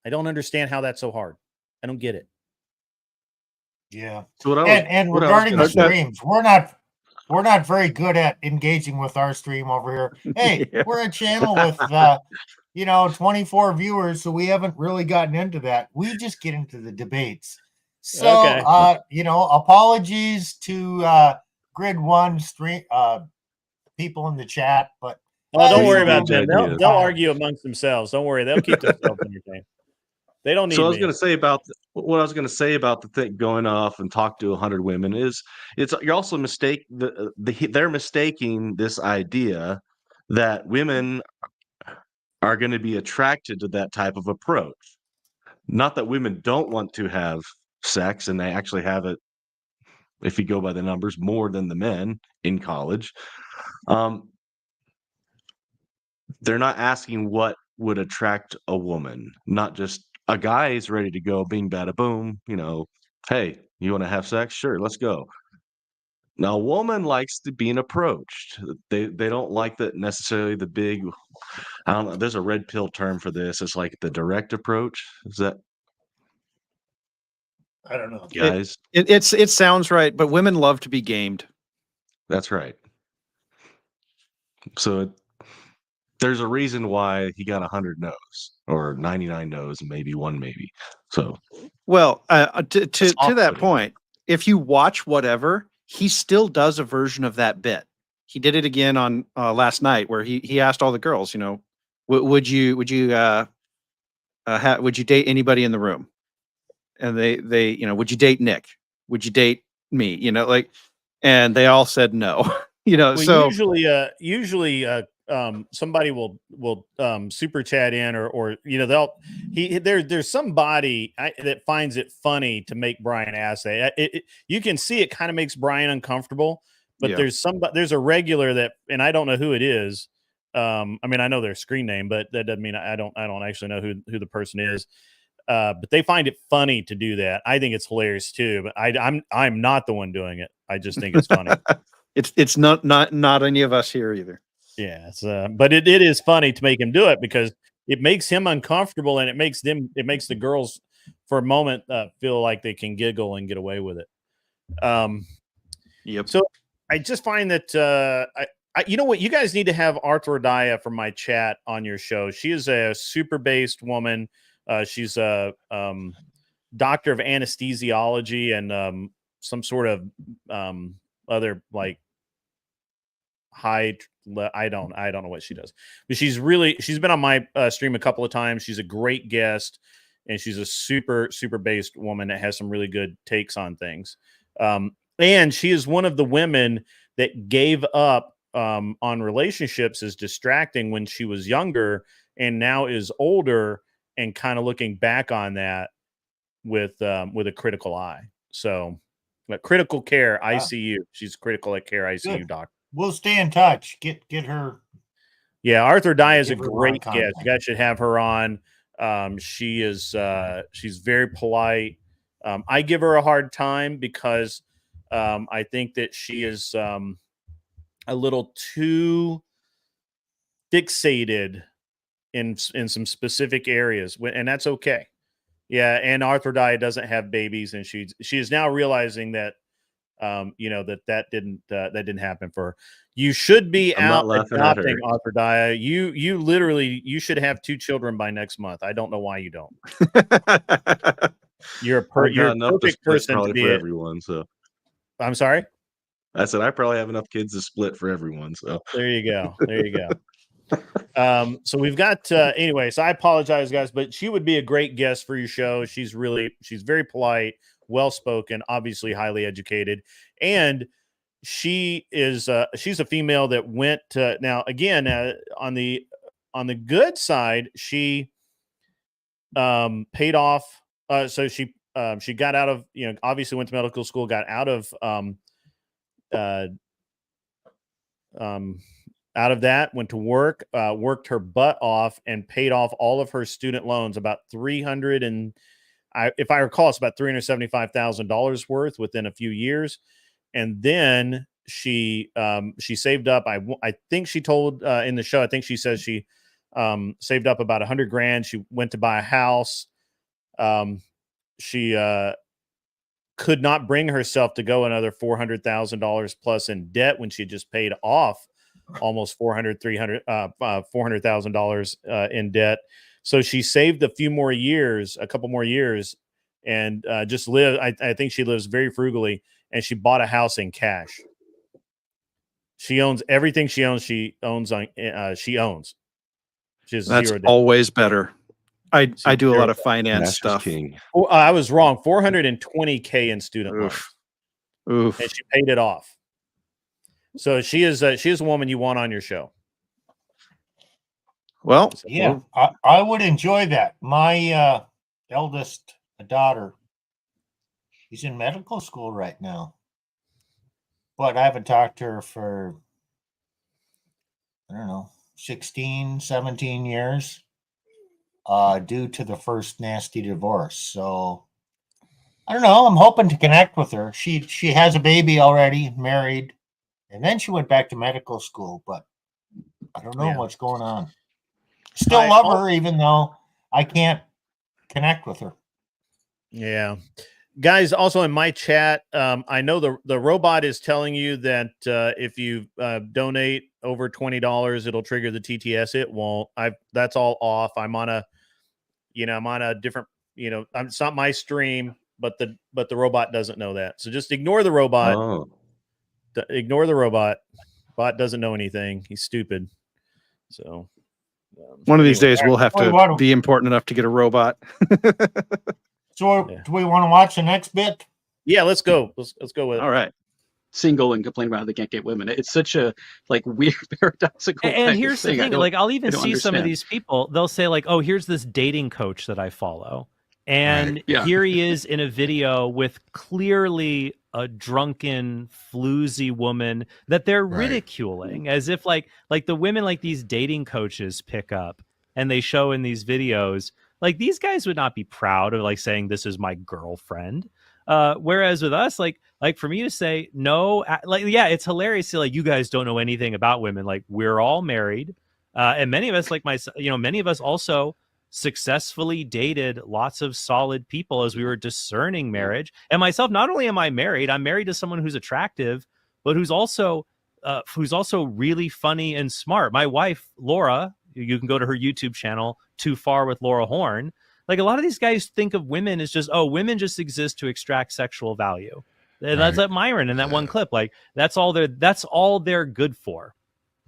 I don't understand how that's so hard. I don't get it. Yeah. So and regarding the streams, we're not very good at engaging with our stream over here. Hey, we're a channel with 24 viewers, so we haven't really gotten into that. We just get into the debates. So apologies to Grid One stream people in the chat, but don't worry about them. They'll argue amongst themselves. Don't worry, they'll keep themselves entertained. They don't need. So I was going to say about what I was going to say about the thing going off and talk to 100 women is you're also they're mistaking this idea that women are going to be attracted to that type of approach. Not that women don't want to have sex, and they actually have it, if you go by the numbers, more than the men in college. they're not asking what would attract a woman, not just a guy is ready to go, bing, bada, boom. Hey, you want to have sex? Sure, let's go. Now, a woman likes to being approached. They don't like that necessarily the big. I don't know. There's a red pill term for this. It's like the direct approach. Is that I don't know. guys? It sounds right, but women love to be gamed. That's right. So there's a reason why he got 100 no's or 99 no's and maybe one maybe. So Well, to that off-putting. point, if you watch whatever, he still does a version of that bit. He did it again on last night, where he asked all the girls, would you date anybody in the room? And they would you date Nick? Would you date me? And they all said no. Well, So usually somebody will super chat in or there's somebody that finds it funny to make Brian ask that. You can see it kind of makes Brian uncomfortable, but Yeah. there's a regular that, and I don't know who it is. I mean, I know their screen name, but that doesn't mean I don't actually know who the person is. But they find it funny to do that. I think it's hilarious too, but I'm not the one doing it. I just think it's funny. it's not any of us here either. Yeah, but it is funny to make him do it because it makes him uncomfortable and it makes the girls for a moment feel like they can giggle and get away with it. Yep. So I just find that you know what, you guys need to have Arthrodaya from my chat on your show. She is a super based woman. She's a doctor of anesthesiology and some sort of other like high. I don't know what she does, but she's been on my stream a couple of times. She's a great guest, and she's a super based woman that has some really good takes on things. And she is one of the women that gave up on relationships as distracting when she was younger, and now is older and kind of looking back on that with a critical eye. So, critical care ICU. She's critical care ICU doctor. We'll stay in touch. Get her. Yeah, Arthur Dye is a Give her great on guest. contact. You guys should have her on. She's very polite. I give her a hard time because I think that she is a little too fixated in some specific areas, and that's okay. Yeah, and Arthur Dye doesn't have babies, and she is now realizing that that didn't happen for her. You should be I'm not out laughing at her. adopting Arthur Dye. You literally should have 2 children by next month. I don't know why you don't. You're I've you're got a enough to perfect split person to probably be for it. everyone. So I'm sorry. I said I probably have enough kids to split for everyone. So There you go. There you go. So we've got anyway, so I apologize, guys, but she would be a great guest for your show. She's very polite, well spoken, obviously highly educated, and she's a female that went now again on the good side. She paid off. So she got out of, obviously went to medical school, got out of out of that, went to work, worked her butt off, and paid off all of her student loans, about if I recall, it's about $375,000 worth within a few years. And then she saved up. I think she told in the show, I think she says she saved up about $100,000. She went to buy a house. She could not bring herself to go another $400,000 plus in debt when she just paid off almost $400,000 in debt. So she saved a couple more years, and just live. I think she lives very frugally, and she bought a house in cash. She owns everything she owns. She owns. She has That's 0 debt. always better. I do a lot of finance Cash is stuff. king. Oh, I was wrong. $420K in student loans, Oof. and she paid it off. So she is a woman you want on your show. Well, Yeah, I would enjoy that. My eldest daughter, she's in medical school right now, but I haven't talked to her for, I don't know, 16, 17 years due to the first nasty divorce. So I don't know. I'm hoping to connect with her. She has a baby already, married, and then she went back to medical school, but I don't know what's going on. Still love her, even though I can't connect with her. Yeah. Guys, also in my chat, I know the robot is telling you that if you donate over $20, it'll trigger the TTS. It won't. That's all off. I'm on a different, it's not my stream, but the robot doesn't know that. So just ignore the robot. Oh. Ignore the robot. Bot doesn't know anything. He's stupid. So one of these days we'll have Wait, to what- be important enough to get a robot. So Yeah. do we want to watch the next bit? Yeah, let's go. Let's go with it. All right. Single and complain about how they can't get women. It's such a like weird paradoxical. And type here's of the thing, I like I'll I even don't see some of understand. these people, they'll say like, oh, here's this dating coach that I follow. And Right, yeah. here he is in a video with clearly a drunken, floozy woman that they're Right. ridiculing as if like the women like these dating coaches pick up and they show in these videos, like these guys would not be proud of like saying this is my girlfriend. Whereas with us, like for me to say no, like yeah, it's hilarious to like you guys don't know anything about women. Like we're all married, and many of us, like myself, many of us also successfully dated lots of solid people as we were discerning marriage. And myself, not only am I married, I'm married to someone who's attractive, but who's also really funny and smart. My wife, Laura, you can go to her YouTube channel, Too Far with Laura Horn. Like a lot of these guys think of women as just, oh, women just exist to extract sexual value. And that's Right. like Myron in that one Yeah. clip. Like that's all they're good for.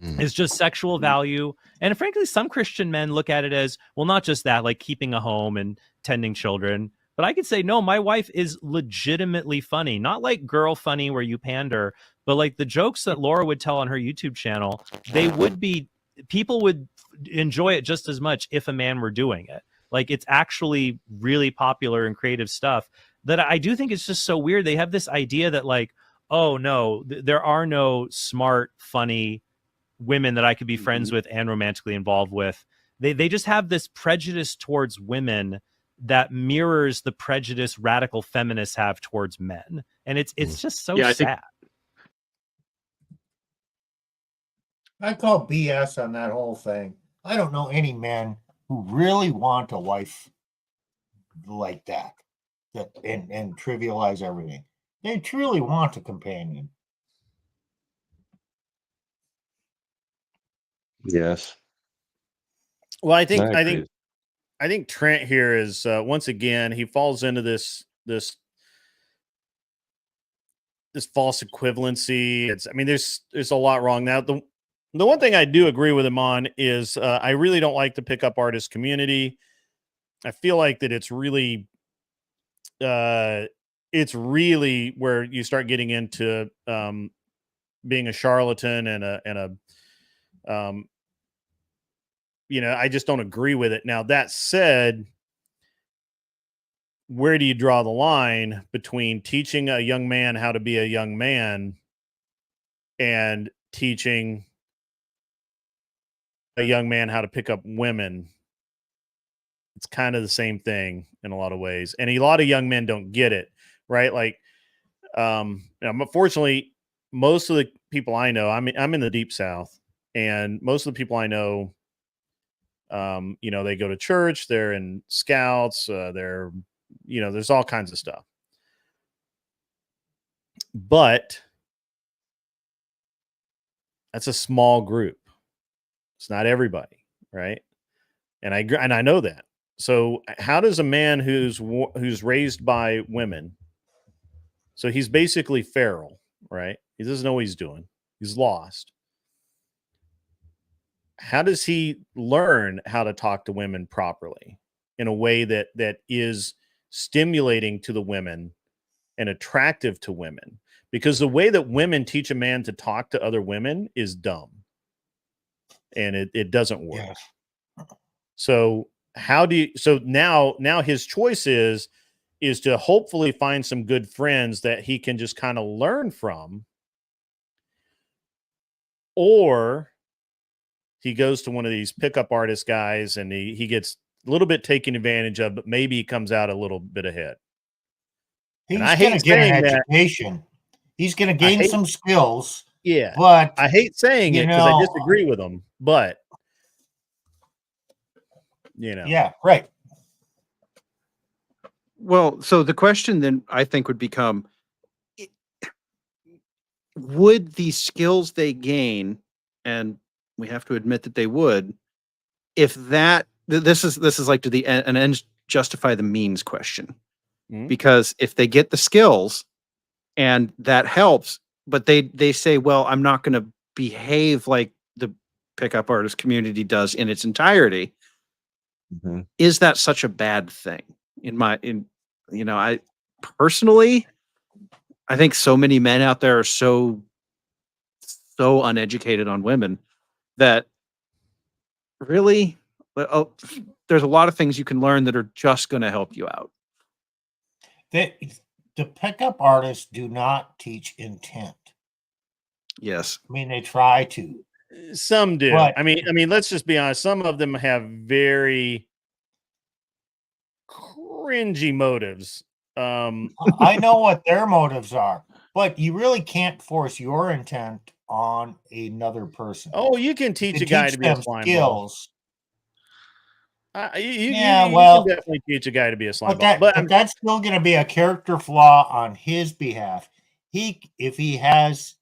It's just sexual value. And frankly, some Christian men look at it as, well, not just that, like keeping a home and tending children. But I could say, no, my wife is legitimately funny. Not like girl funny where you pander, but like the jokes that Laura would tell on her YouTube channel, people would enjoy it just as much if a man were doing it. Like it's actually really popular and creative stuff that I do think it's just so weird. They have this idea that like, oh no, there are no smart, funny women that I could be friends with and romantically involved with. They just have this prejudice towards women that mirrors the prejudice radical feminists have towards men. And it's just so Yeah, I think- sad. I call BS on that whole thing. I don't know any men who really want a wife like that and trivialize everything. They truly want a companion. Yes. Well, I think Trent here is once again he falls into this false equivalency. There's a lot wrong. Now the one thing I do agree with him on is I really don't like the pickup artist community. I feel like that it's really where you start getting into being a charlatan and a I just don't agree with it. Now, that said, where do you draw the line between teaching a young man how to be a young man and teaching a young man how to pick up women? It's kind of the same thing in a lot of ways. And a lot of young men don't get it, right? Like, unfortunately, most of the people I know, I'm in the deep South, and most of the people I know, they go to church, they're in scouts, there's all kinds of stuff. But that's a small group. It's not everybody, right? And I know that. So how does a man who's raised by women, so he's basically feral, right? He doesn't know what he's doing. He's lost. How does he learn how to talk to women properly in a way that is stimulating to the women and attractive to women? Because the way that women teach a man to talk to other women is dumb, and it doesn't work. Yes. So now his choice is to hopefully find some good friends that he can just kind of learn from, or he goes to one of these pickup artist guys, and he gets a little bit taken advantage of, but maybe he comes out a little bit ahead. He's And I going to hate get an saying that. education. He's going to gain hate- some skills, Yeah, but I hate saying you it because I know- disagree with him, but yeah, right. Well, so the question then I think would become, would these skills they gain, and we have to admit that they would, if this is like, do the an ends justify the means question? Mhm. Because if they get the skills and that helps, but they say, well, I'm not going to behave like the pickup artist community does in its entirety. Mhm. Is that such a bad thing? I personally, I think so many men out there are so uneducated on women that really, there's a lot of things you can learn that are just going to help you out. The pickup artists do not teach intent. Yes. I mean, they try to. some do. But- I mean, let's just be honest. Some of them have very cringy motives. I know what their motives are, but you really can't force your intent on another person. Oh, you can teach You a guy teach to be a them slime ball. skills. You well, can definitely teach a guy to be a slime But ball. that, But but that's still going to be a character flaw on his behalf. It's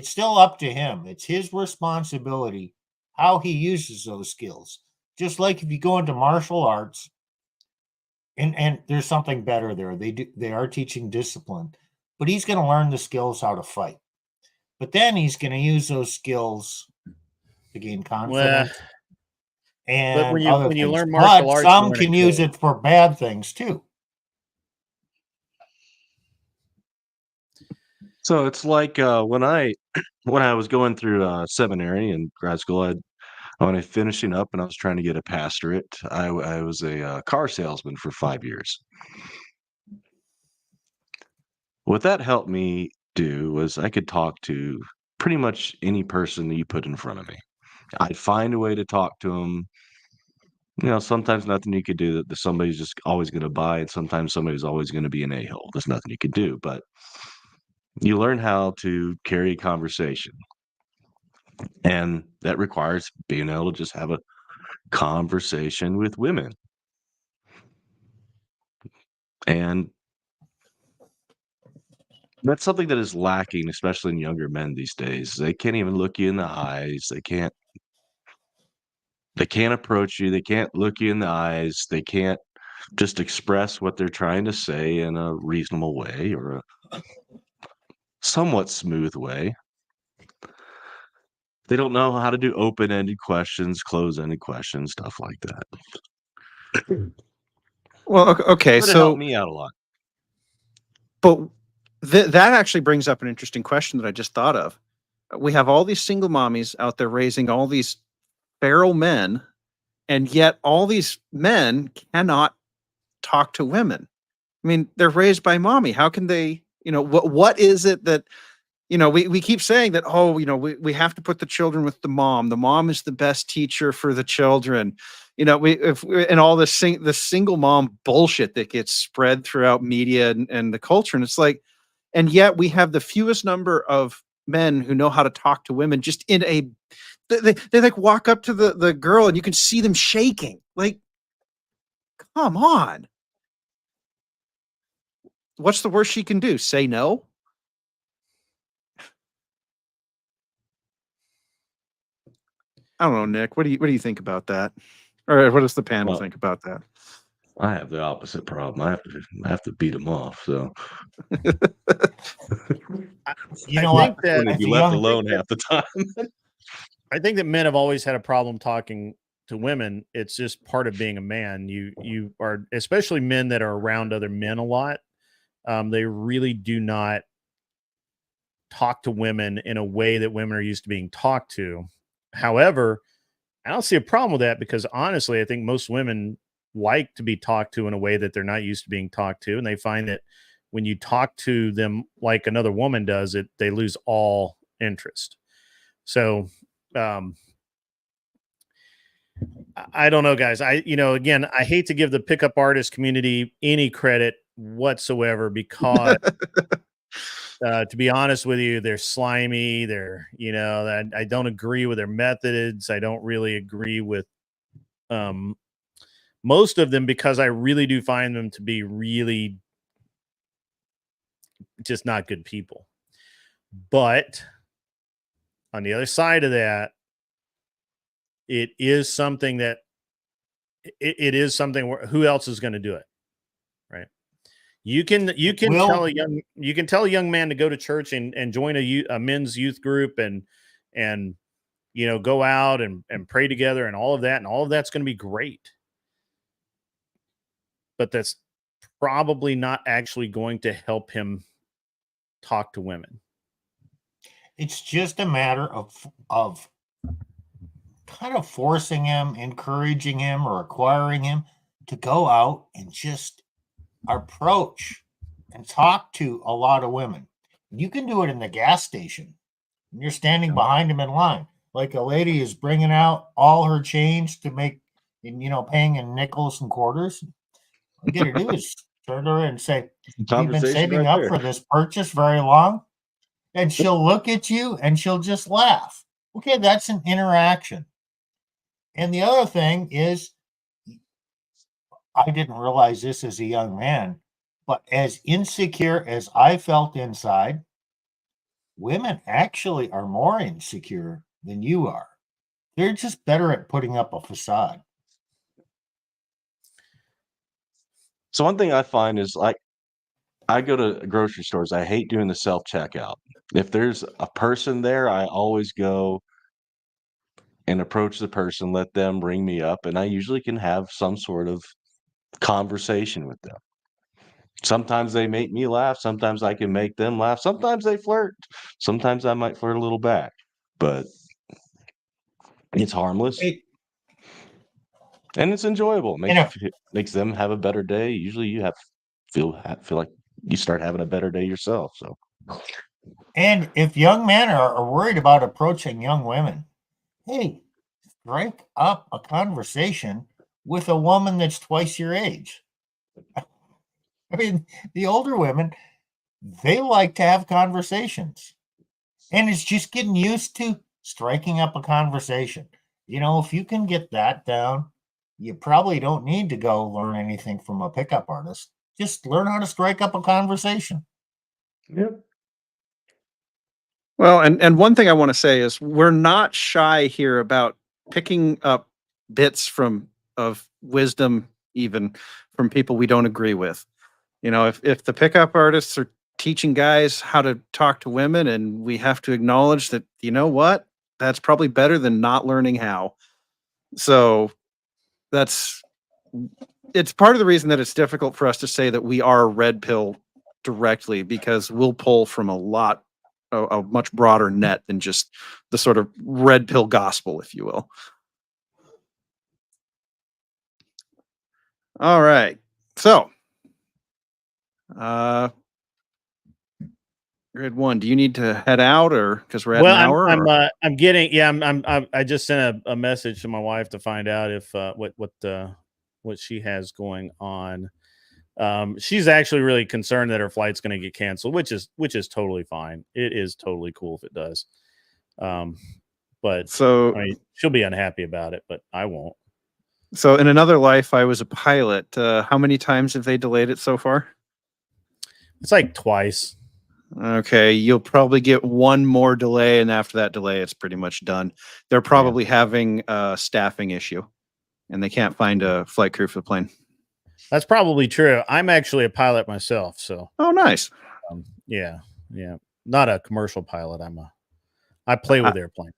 still up to him. It's his responsibility how he uses those skills. Just like if you go into martial arts, and there's something better there. They are teaching discipline, but he's going to learn the skills how to fight. But then he's going to use those skills to gain confidence. And when you- other when you things. learn martial But arts, some you learn can it use good. it for bad things too. So it's like when I was going through seminary and grad school, when I finishing up and I was trying to get a pastorate, I was a car salesman for 5 years. What that helped me do was I could talk to pretty much any person that you put in front of me. I'd find a way to talk to them. Sometimes nothing you could do that somebody's just always going to buy, and sometimes somebody's always going to be an a-hole. There's nothing you could do, but you learn how to carry a conversation. And that requires being able to just have a conversation with women. And that's something that is lacking, especially in younger men these days. They can't even look you in the eyes. They can't approach you. They can't look you in the eyes. They can't just express what they're trying to say in a reasonable way or a somewhat smooth way. They don't know how to do open-ended questions, closed-ended questions, stuff like that. Well, okay. But it So, helped me out a lot. but that actually brings up an interesting question that I just thought of. We have all these single mommies out there raising all these feral men, and yet all these men cannot talk to women. I mean, they're raised by mommy. How can they, what is it that, we keep saying that, we have to put the children with the mom. The mom is the best teacher for the children. And all the single mom bullshit that gets spread throughout media and the culture. And it's like, and yet we have the fewest number of men who know how to talk to women just in they like walk up to the girl and you can see them shaking. Like, come on. What's the worst she can do? Say no? I don't know, Nick. What do you think about that? Or what does the panel Well, think about that? I have the opposite problem. I have to beat them off. So You I know think what? that- to As be a left young- alone half the time. I think that men have always had a problem talking to women. It's just part of being a man. You are, especially men that are around other men a lot. They really do not talk to women in a way that women are used to being talked to. However, I don't see a problem with that because honestly, I think most women like to be talked to in a way that they're not used to being talked to. And they find that when you talk to them like another woman does it, they lose all interest. So, I don't know, guys. Again, I hate to give the pickup artist community any credit whatsoever because, to be honest with you, they're slimy. I don't agree with their methods. I don't really agree with most of them because I really do find them to be really just not good people. But on the other side of that, it is something that it is something where who else is going to do it, right? You can tell a young man to go to church and join a men's youth group and go out and pray together and all of that's going to be great. But that's probably not actually going to help him talk to women. It's just a matter of kind of forcing him, encouraging him, or acquiring him to go out and just approach and talk to a lot of women. You can do it in the gas station. You're standing behind him in line. Like a lady is bringing out all her change to make, paying in nickels and quarters. All you got to do is turn to her and say, "Have you been saving up for this purchase very long?" And she'll look at you and she'll just laugh. Okay, that's an interaction. And the other thing is, I didn't realize this as a young man, but as insecure as I felt inside, women actually are more insecure than you are. They're just better at putting up a facade. So one thing I find is like I go to grocery stores. I hate doing the self-checkout. If there's a person there, I always go and approach the person, let them ring me up, and I usually can have some sort of conversation with them. Sometimes they make me laugh, sometimes I can make them laugh, sometimes they flirt, sometimes I might flirt a little back, but it's harmless Hey, and it's enjoyable. It and makes them have a better day. Usually you feel like you start having a better day yourself. So if young men are worried about approaching young women, hey, strike up a conversation with a woman that's twice your age. I mean, the older women, they like to have conversations. And it's just getting used to striking up a conversation. If you can get that down, you probably don't need to go learn anything from a pickup artist. Just learn how to strike up a conversation. Yep. Well, and one thing I want to say is we're not shy here about picking up bits of wisdom, even from people we don't agree with. If the pickup artists are teaching guys how to talk to women, and we have to acknowledge that, what, that's probably better than not learning how. So it's part of the reason that it's difficult for us to say that we are red pill directly, because we'll pull from a much broader net than just the sort of red pill gospel, if you will. All right. So, Grid 1, do you need to head out, or because we're at an hour? I just sent a message to my wife to find out if what she has going on. She's actually really concerned that her flight's going to get canceled, which is totally fine. It is totally cool if it does. But so she'll be unhappy about it, but I won't. So in another life, I was a pilot. How many times have they delayed it so far? It's like twice. Okay, you'll probably get one more delay, and after that delay, it's pretty much done. They're probably having a staffing issue, and they can't find a flight crew for the plane. That's probably true. I'm actually a pilot myself, so. Oh, nice. Yeah. Not a commercial pilot. I play with airplanes.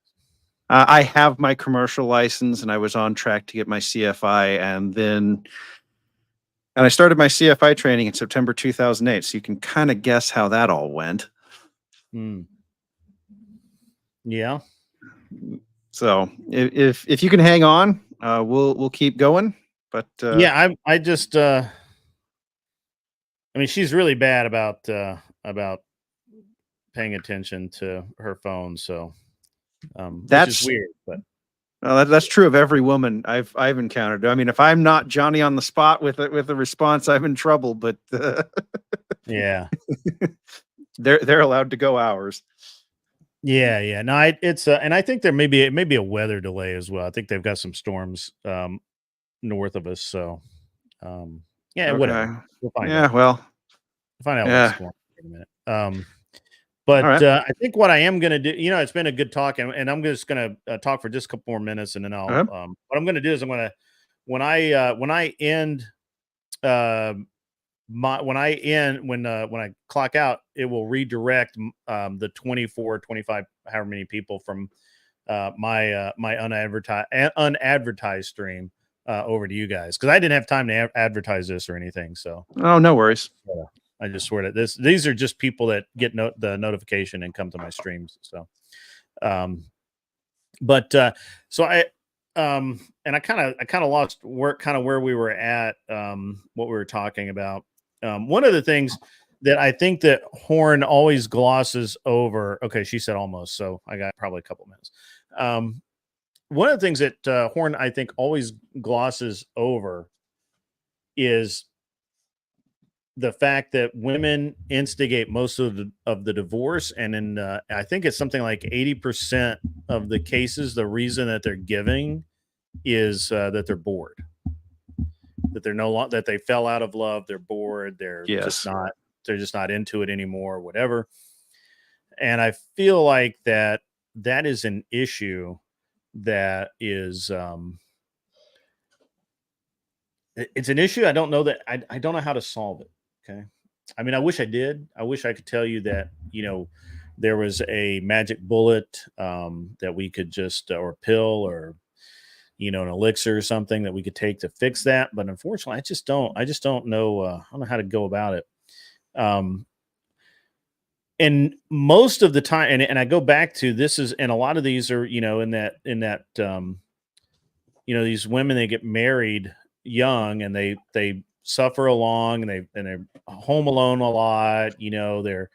I have my commercial license, and I was on track to get my CFI, and I started my CFI training in September 2008. So you can kind of guess how that all went. Yeah. So if you can hang on, we'll keep going. But I just she's really bad about paying attention to her phone, so that's which is weird, but Well, that's true of every woman I've encountered. I mean, if I'm not Johnny on the spot with a response, I'm in trouble. But Yeah. they're allowed to go hours. Yeah. No, it's and I think it may be a weather delay as well. I think they've got some storms north of us. So yeah, whatever. Okay. We'll find Yeah. out. Well. We'll find out Yeah. what's going on in a minute. But All right. I think what I am going to do, it's been a good talk, and I'm just going to talk for just a couple more minutes, and then I'll. Uh-huh. What I'm going to do is I'm going to when I end when I clock out, it will redirect the 24, 25, however many people from my unadvertised stream over to you guys, because I didn't have time to advertise this or anything. So Oh, no worries. I just swear that these are just people that get the notification and come to my streams. So, so I and I kind of lost where we were at, what we were talking about. One of the things that I think that Horn always glosses over. Okay, she said almost, so I got probably a couple minutes. One of the things that Horn, I think, always glosses over is the fact that women instigate most of the divorce, and in I think it's something like 80% of the cases, the reason that they're giving is that they're bored, that they're that they fell out of love, they're bored, they're just not into it anymore, whatever. And I feel like that is an issue that is it's an issue. I don't know that I don't know how to solve it. Okay. I mean, I wish I did. I wish I could tell you that, there was a magic bullet that we could just, or a pill, or, an elixir or something that we could take to fix that. But unfortunately, I just don't know. I don't know how to go about it. And most of the time, and I go back to this and a lot of these are, in that, these women, they get married young and they suffer along, and they're home alone a lot, they're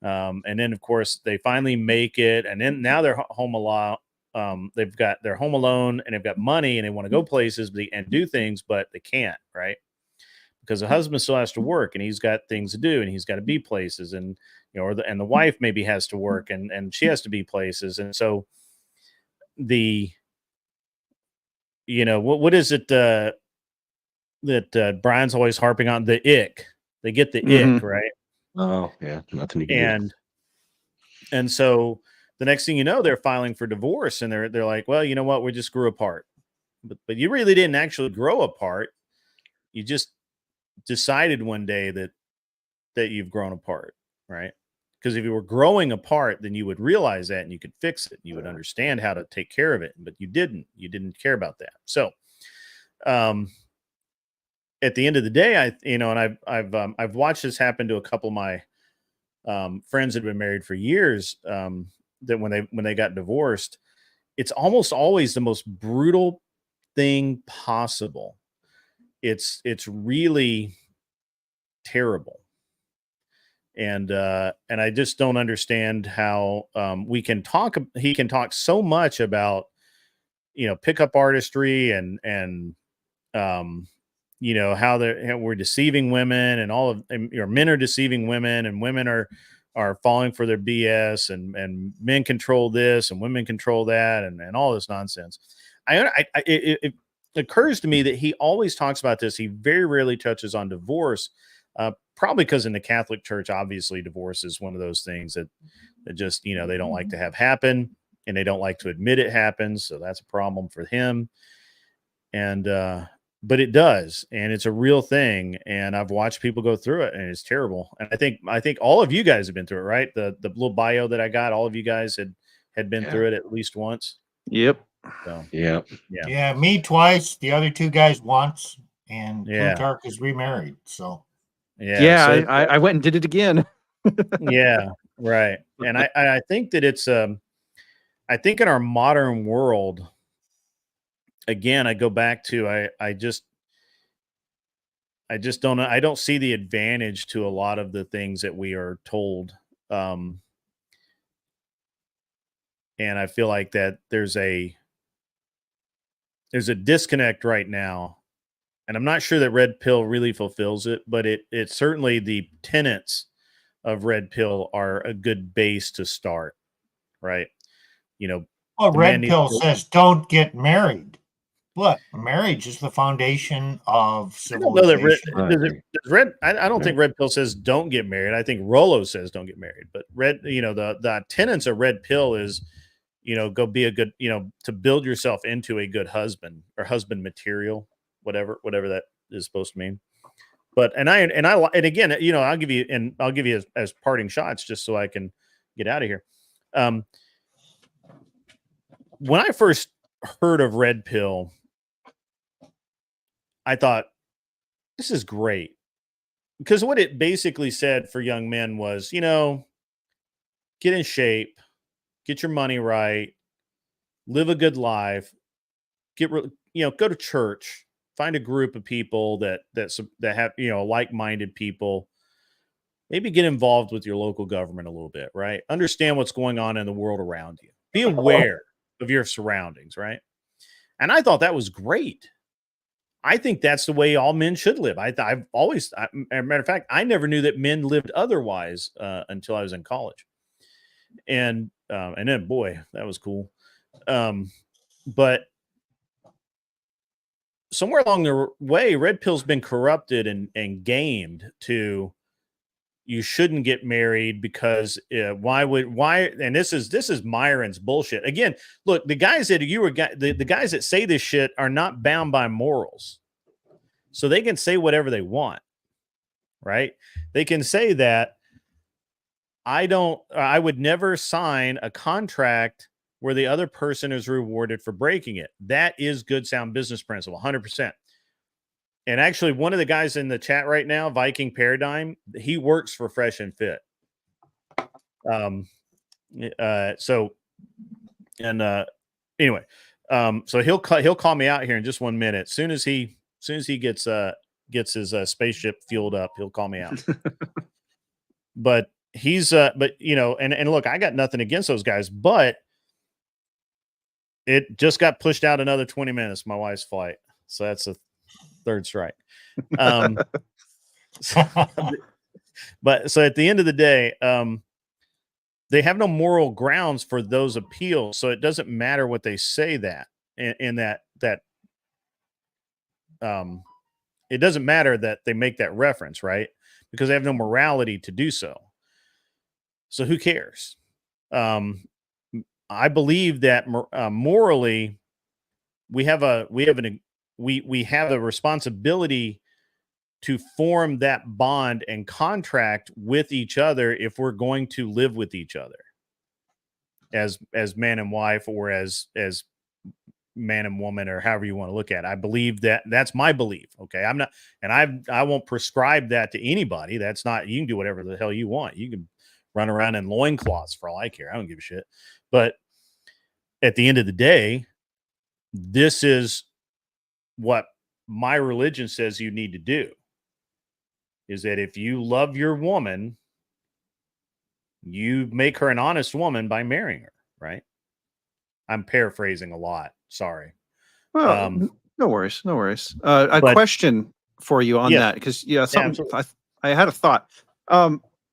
and then of course they finally make it, and then now they're home a lot. They're home alone, and they've got money, and they want to go places and do things, but they can't, right? Because the husband still has to work, and he's got things to do, and he's got to be places, and and the wife maybe has to work, and she has to be places, and so what is it that Brian's always harping on, the ick. They get the ick, right? Oh, yeah, nothing you can do. And so the next thing you know, they're filing for divorce, and they're like, well, you know what? We just grew apart. But you really didn't actually grow apart. You just decided one day that you've grown apart, right? Because if you were growing apart, then you would realize that, and you could fix it. You would understand how to take care of it, but you didn't. You didn't care about that. So, at the end of the day, and I've watched this happen to a couple of my friends that have been married for years. That when they got divorced, it's almost always the most brutal thing possible. It's really terrible, and I just don't understand how he can talk so much about pickup artistry and how we're deceiving women, and all of men are deceiving women, and women are falling for their BS, and men control this and women control that, and all this nonsense. It occurs to me that he always talks about this. He very rarely touches on divorce, probably because in the Catholic Church, obviously divorce is one of those things that just, they don't like to have happen, and they don't like to admit it happens. So that's a problem for him. And, but it does, and it's a real thing. And I've watched people go through it, and it's terrible. And I think all of you guys have been through it, right? The little bio that I got, all of you guys had been through it at least once. Yep. So yeah, me twice, the other two guys once, and Yeah. Plutarch is remarried. So Yeah, so I went and did it again. yeah, right. And I think that it's I think in our modern world, again, I go back to I just don't see the advantage to a lot of the things that we are told. And I feel like that there's a there's a disconnect right now, and I'm not sure that red pill really fulfills it, but it certainly, the tenets of red pill are a good base to start, right? You know, Well, the man red needs pill to- says don't get married. Look, marriage is the foundation of I don't know that civilization. Right. red. I don't Right. think red pill says don't get married. I think Rollo says don't get married. But red, the tenets of red pill is, go be a good, to build yourself into a good husband or husband material, whatever that is supposed to mean. But and again, I'll give you as parting shots just so I can get out of here. When I first heard of red pill, I thought, this is great, because what it basically said for young men was, get in shape, get your money right, live a good life, go to church, find a group of people that have, like-minded people, maybe get involved with your local government a little bit, right? Understand what's going on in the world around you. Be aware of your surroundings, right? And I thought that was great. I think that's the way all men should live. I've always, as a matter of fact, I never knew that men lived otherwise until I was in college. And then, boy, that was cool. But somewhere along the way, red pill's been corrupted and gamed to, you shouldn't get married because why? And this is Myron's bullshit. Again, look, the guys that the guys that say this shit are not bound by morals. So they can say whatever they want, right? They can say that I would never sign a contract where the other person is rewarded for breaking it. That is good, sound business principle, 100%. And actually, one of the guys in the chat right now, Viking Paradigm, he works for Fresh and Fit. Anyway, so he'll call me out here in just 1 minute. As soon as he gets his spaceship fueled up, he'll call me out. But he's and look, I got nothing against those guys, but it just got pushed out another 20 minutes, my wife's flight. So that's a third strike. But so at the end of the day, they have no moral grounds for those appeals. So it doesn't matter what they say that it doesn't matter that they make that reference, right? Because they have no morality to do so. So who cares? I believe that morally, we have a responsibility to form that bond and contract with each other if we're going to live with each other as man and wife, or as man and woman, or however you want to look at it. I believe that's my belief. Okay. I'm not, and I won't prescribe that to anybody. That's not, you can do whatever the hell you want. You can run around in loincloths for all I care. I don't give a shit. But at the end of the day, this is what my religion says you need to do, is that if you love your woman, you make her an honest woman by marrying her, right? I'm paraphrasing a lot. Sorry. Well, no worries. A question for you on that, because I had a thought.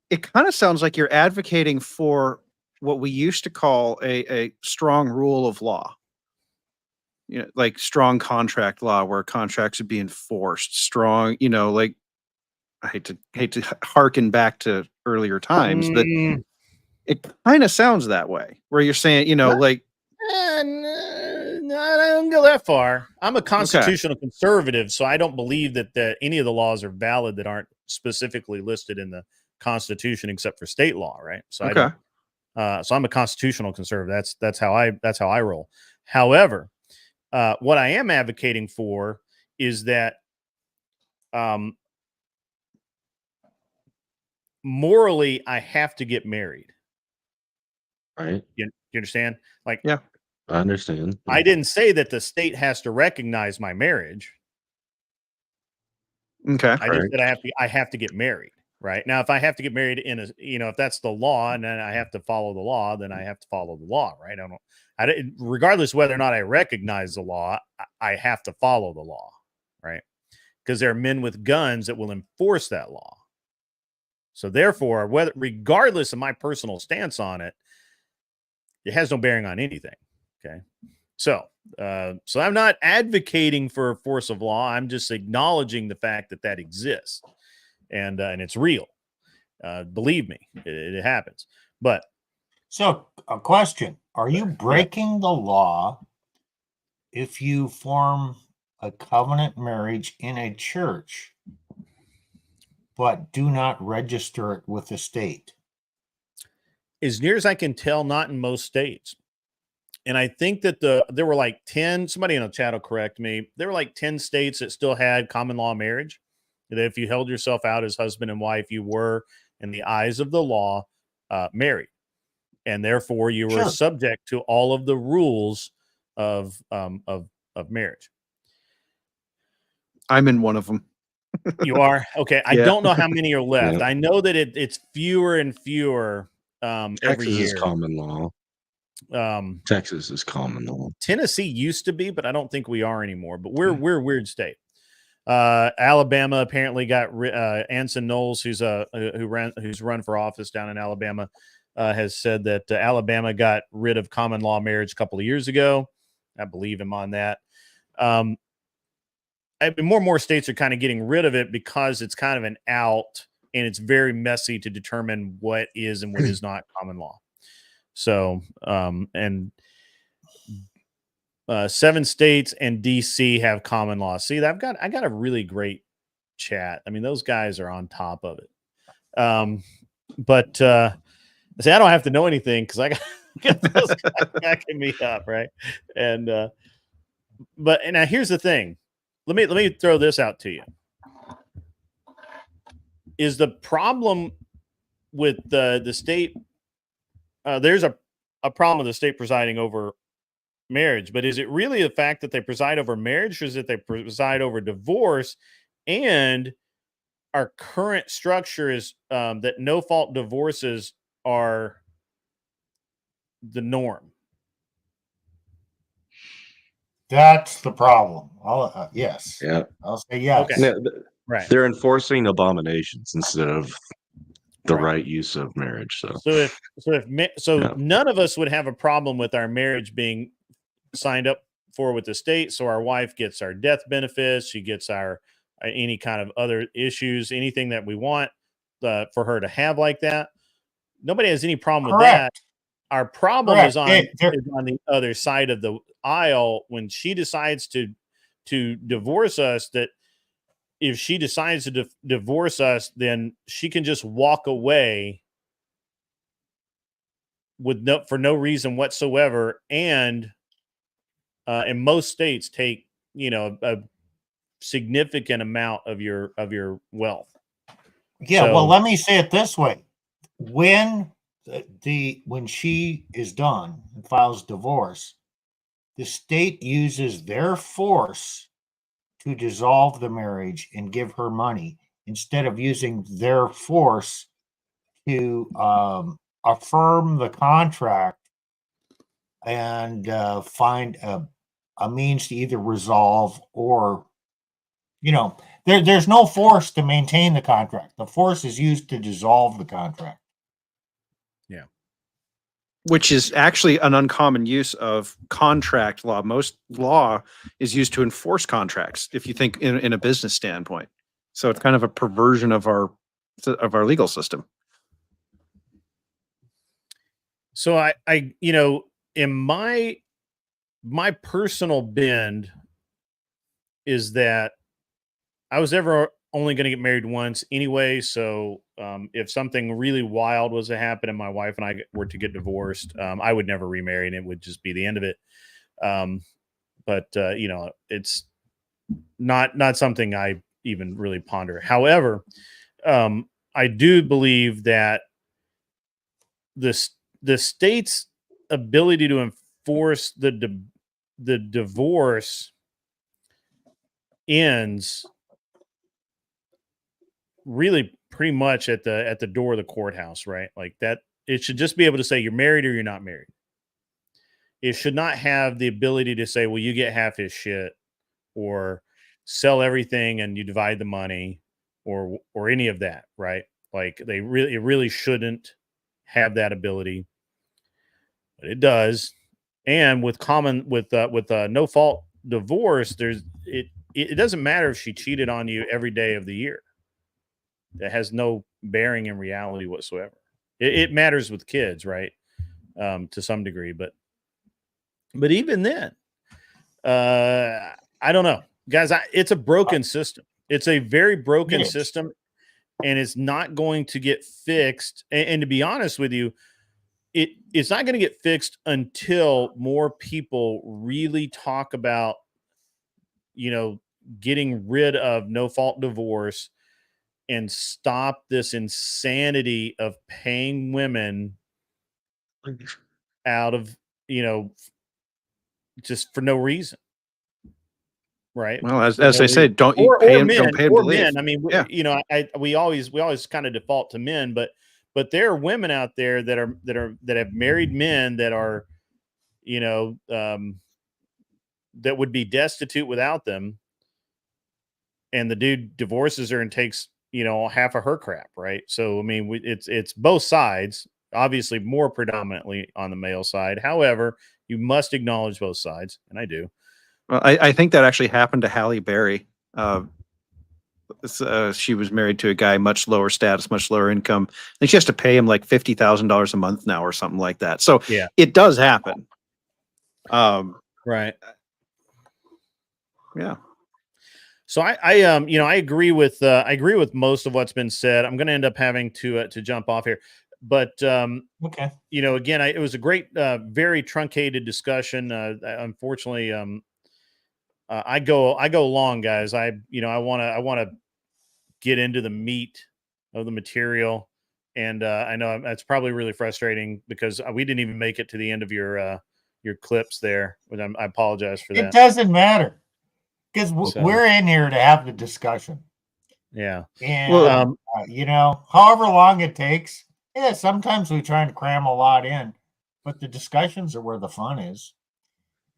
It kind of sounds like you're advocating for what we used to call a strong rule of law. Like strong contract law, where contracts would be enforced. Strong, like, I hate to harken back to earlier times, but it kind of sounds that way, where you're saying, like. No, I don't go that far. I'm a constitutional conservative, so I don't believe that any of the laws are valid that aren't specifically listed in the Constitution, except for state law, right? So so I'm a constitutional conservative. That's how I roll. However, what I am advocating for is that morally, I have to get married. Right. You understand? Like, yeah, I understand. I didn't say that the state has to recognize my marriage. Okay. I just said I have to get married. right? Now, if I have to get married in a, if that's the law and then I have to follow the law, then I have to follow the law, right? Regardless whether or not I recognize the law, I have to follow the law, right? Because there are men with guns that will enforce that law. So therefore, regardless of my personal stance on it, it has no bearing on anything. Okay. So I'm not advocating for a force of law. I'm just acknowledging the fact that exists, and it's real. Believe me, it happens. But so, a question: are you breaking the law if you form a covenant marriage in a church, but do not register it with the state? As near as I can tell, not in most states. And I think that there were like 10, somebody in the chat will correct me. There were like 10 states that still had common law marriage. That if you held yourself out as husband and wife, you were, in the eyes of the law, married. And therefore you were subject to all of the rules of marriage. I'm in one of them. You are? Okay. I don't know how many are left. Yeah. I know that it's fewer and fewer every Texas year. is common law. Texas is common law. Tennessee used to be, but I don't think we are anymore. But we're a weird state. Alabama apparently got Anson Knowles, who's run for office down in Alabama, has said that Alabama got rid of common law marriage a couple of years ago. I believe him on that. More and more states are kind of getting rid of it because it's kind of an out, and it's very messy to determine what is and what is not common law. So, 7 states and DC have common law. See, I got a really great chat. I mean, those guys are on top of it. But see, I don't have to know anything because I got those guys backing me up, right? And but now here's the thing. Let me throw this out to you. Is the problem with the state? There's a problem with the state presiding over marriage, but is it really the fact that they preside over marriage, or is it they preside over divorce? And our current structure is that no fault divorces are the norm. That's the problem. Yes. Yeah. I'll say yes. Okay. Right. They're enforcing abominations instead of the right use of marriage. So none of us would have a problem with our marriage being signed up for with the state. So our wife gets our death benefits. She gets our any kind of other issues, anything that we want for her to have like that. Nobody has any problem with that. Our problem is on the other side of the aisle when she decides to divorce us. That if she decides to divorce us, then she can just walk away for no reason whatsoever, and in most states take a significant amount of your wealth. Yeah, well, let me say it this way: when she is done and files divorce, the state uses their force to dissolve the marriage and give her money instead of using their force to affirm the contract and find a means to either resolve or, there's no force to maintain the contract. The force is used to dissolve the contract. Yeah. Which is actually an uncommon use of contract law. Most law is used to enforce contracts, if you think in a business standpoint. So it's kind of a perversion of our legal system. So I in my personal bend is that I was ever only going to get married once anyway. So if something really wild was to happen and my wife and I were to get divorced, I would never remarry, and it would just be the end of it. But it's not something I even really ponder. However, I do believe that the state's ability to enforce the divorce ends really pretty much at the door of the courthouse, right? Like that, it should just be able to say you're married or you're not married. It should not have the ability to say, well, you get half his shit, or sell everything and you divide the money, or any of that, right? Like it really shouldn't have that ability, but it does. And with no fault divorce, it doesn't matter if she cheated on you every day of the year. That has no bearing in reality whatsoever. It matters with kids, right? To some degree, but even then, I don't know, guys. It's a broken system. It's a very broken system, and it's not going to get fixed. And to be honest with you, it's not going to get fixed until more people really talk about, getting rid of no fault divorce and stop this insanity of paying women out of, just for no reason. Right. Well, as they say, don't pay them to leave. Men. I mean, we always kind of default to men, but there are women out there that have married men that are, that would be destitute without them, and the dude divorces her and takes, half of her crap, right? So I mean, it's both sides. Obviously, more predominantly on the male side. However, you must acknowledge both sides, and I do. Well, I think that actually happened to Halle Berry. She was married to a guy much lower status, much lower income. I think she has to pay him like $50,000 a month now or something like that. So yeah, it does happen. Right. Yeah. So I agree with most of what's been said. I'm going to end up having to jump off here, but okay. Again, it was a great, very truncated discussion. Unfortunately, I go long, guys. I want to get into the meat of the material, and I know that's probably really frustrating because we didn't even make it to the end of your clips there. But I apologize for that. It doesn't matter because we're in here to have the discussion. Yeah, and well, however long it takes. Yeah, sometimes we try and cram a lot in, but the discussions are where the fun is.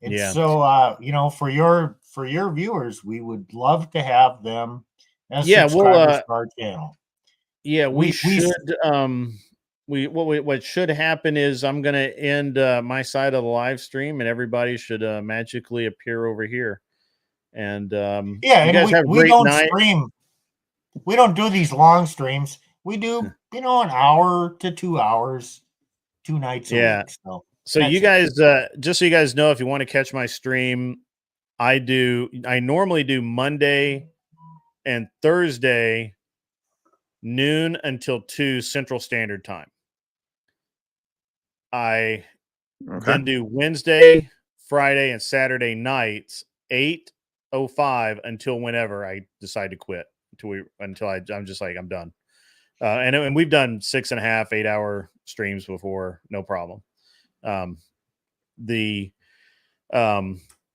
And so, for your viewers, we would love to have them as subscribers to our channel. Yeah, we should. What should happen is I'm going to end my side of the live stream, and everybody should magically appear over here. And you guys have a great night. Stream. We don't do these long streams. We do, an hour to 2 hours, 2 nights a week. So you guys, just so you guys know, if you want to catch my stream, I normally do Monday and Thursday, noon until 2 Central Standard Time. I then do Wednesday, Friday, and Saturday nights, 8:05 until whenever I decide to quit. I'm just like, I'm done. And we've done 6.5, 8 hour streams before, no problem. But the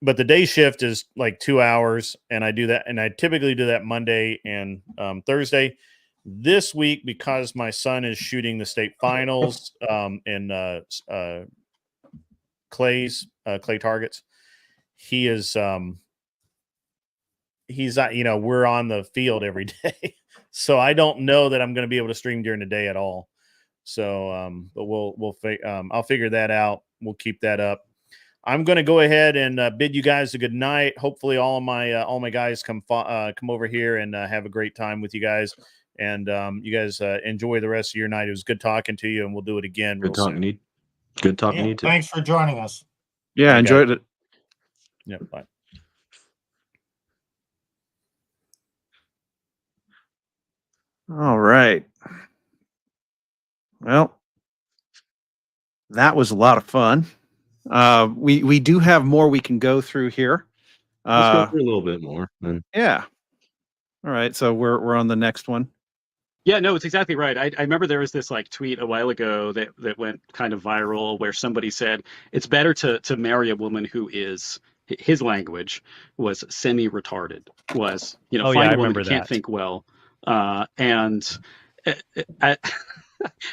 day shift is like 2 hours, and I do that, and I typically do that Monday and Thursday. This week, because my son is shooting the state finals in clay targets, he's we're on the field every day. So I don't know that I'm going to be able to stream during the day at all. So, but I'll figure that out. We'll keep that up. I'm going to go ahead and bid you guys a good night. Hopefully all my guys come over here and have a great time with you guys. And you guys enjoy the rest of your night. It was good talking to you, and we'll do it again. Good talking to you. Good talking to you too. Thanks for joining us. Yeah, enjoyed it. Yeah, bye. All right. Well, that was a lot of fun. We do have more we can go through here. Let's go through a little bit more. Then. Yeah. All right. So we're on the next one. Yeah, no, it's exactly right. I remember there was this tweet a while ago that went kind of viral where somebody said it's better to marry a woman who is, his language was semi-retarded, was, find a woman who can't think well. And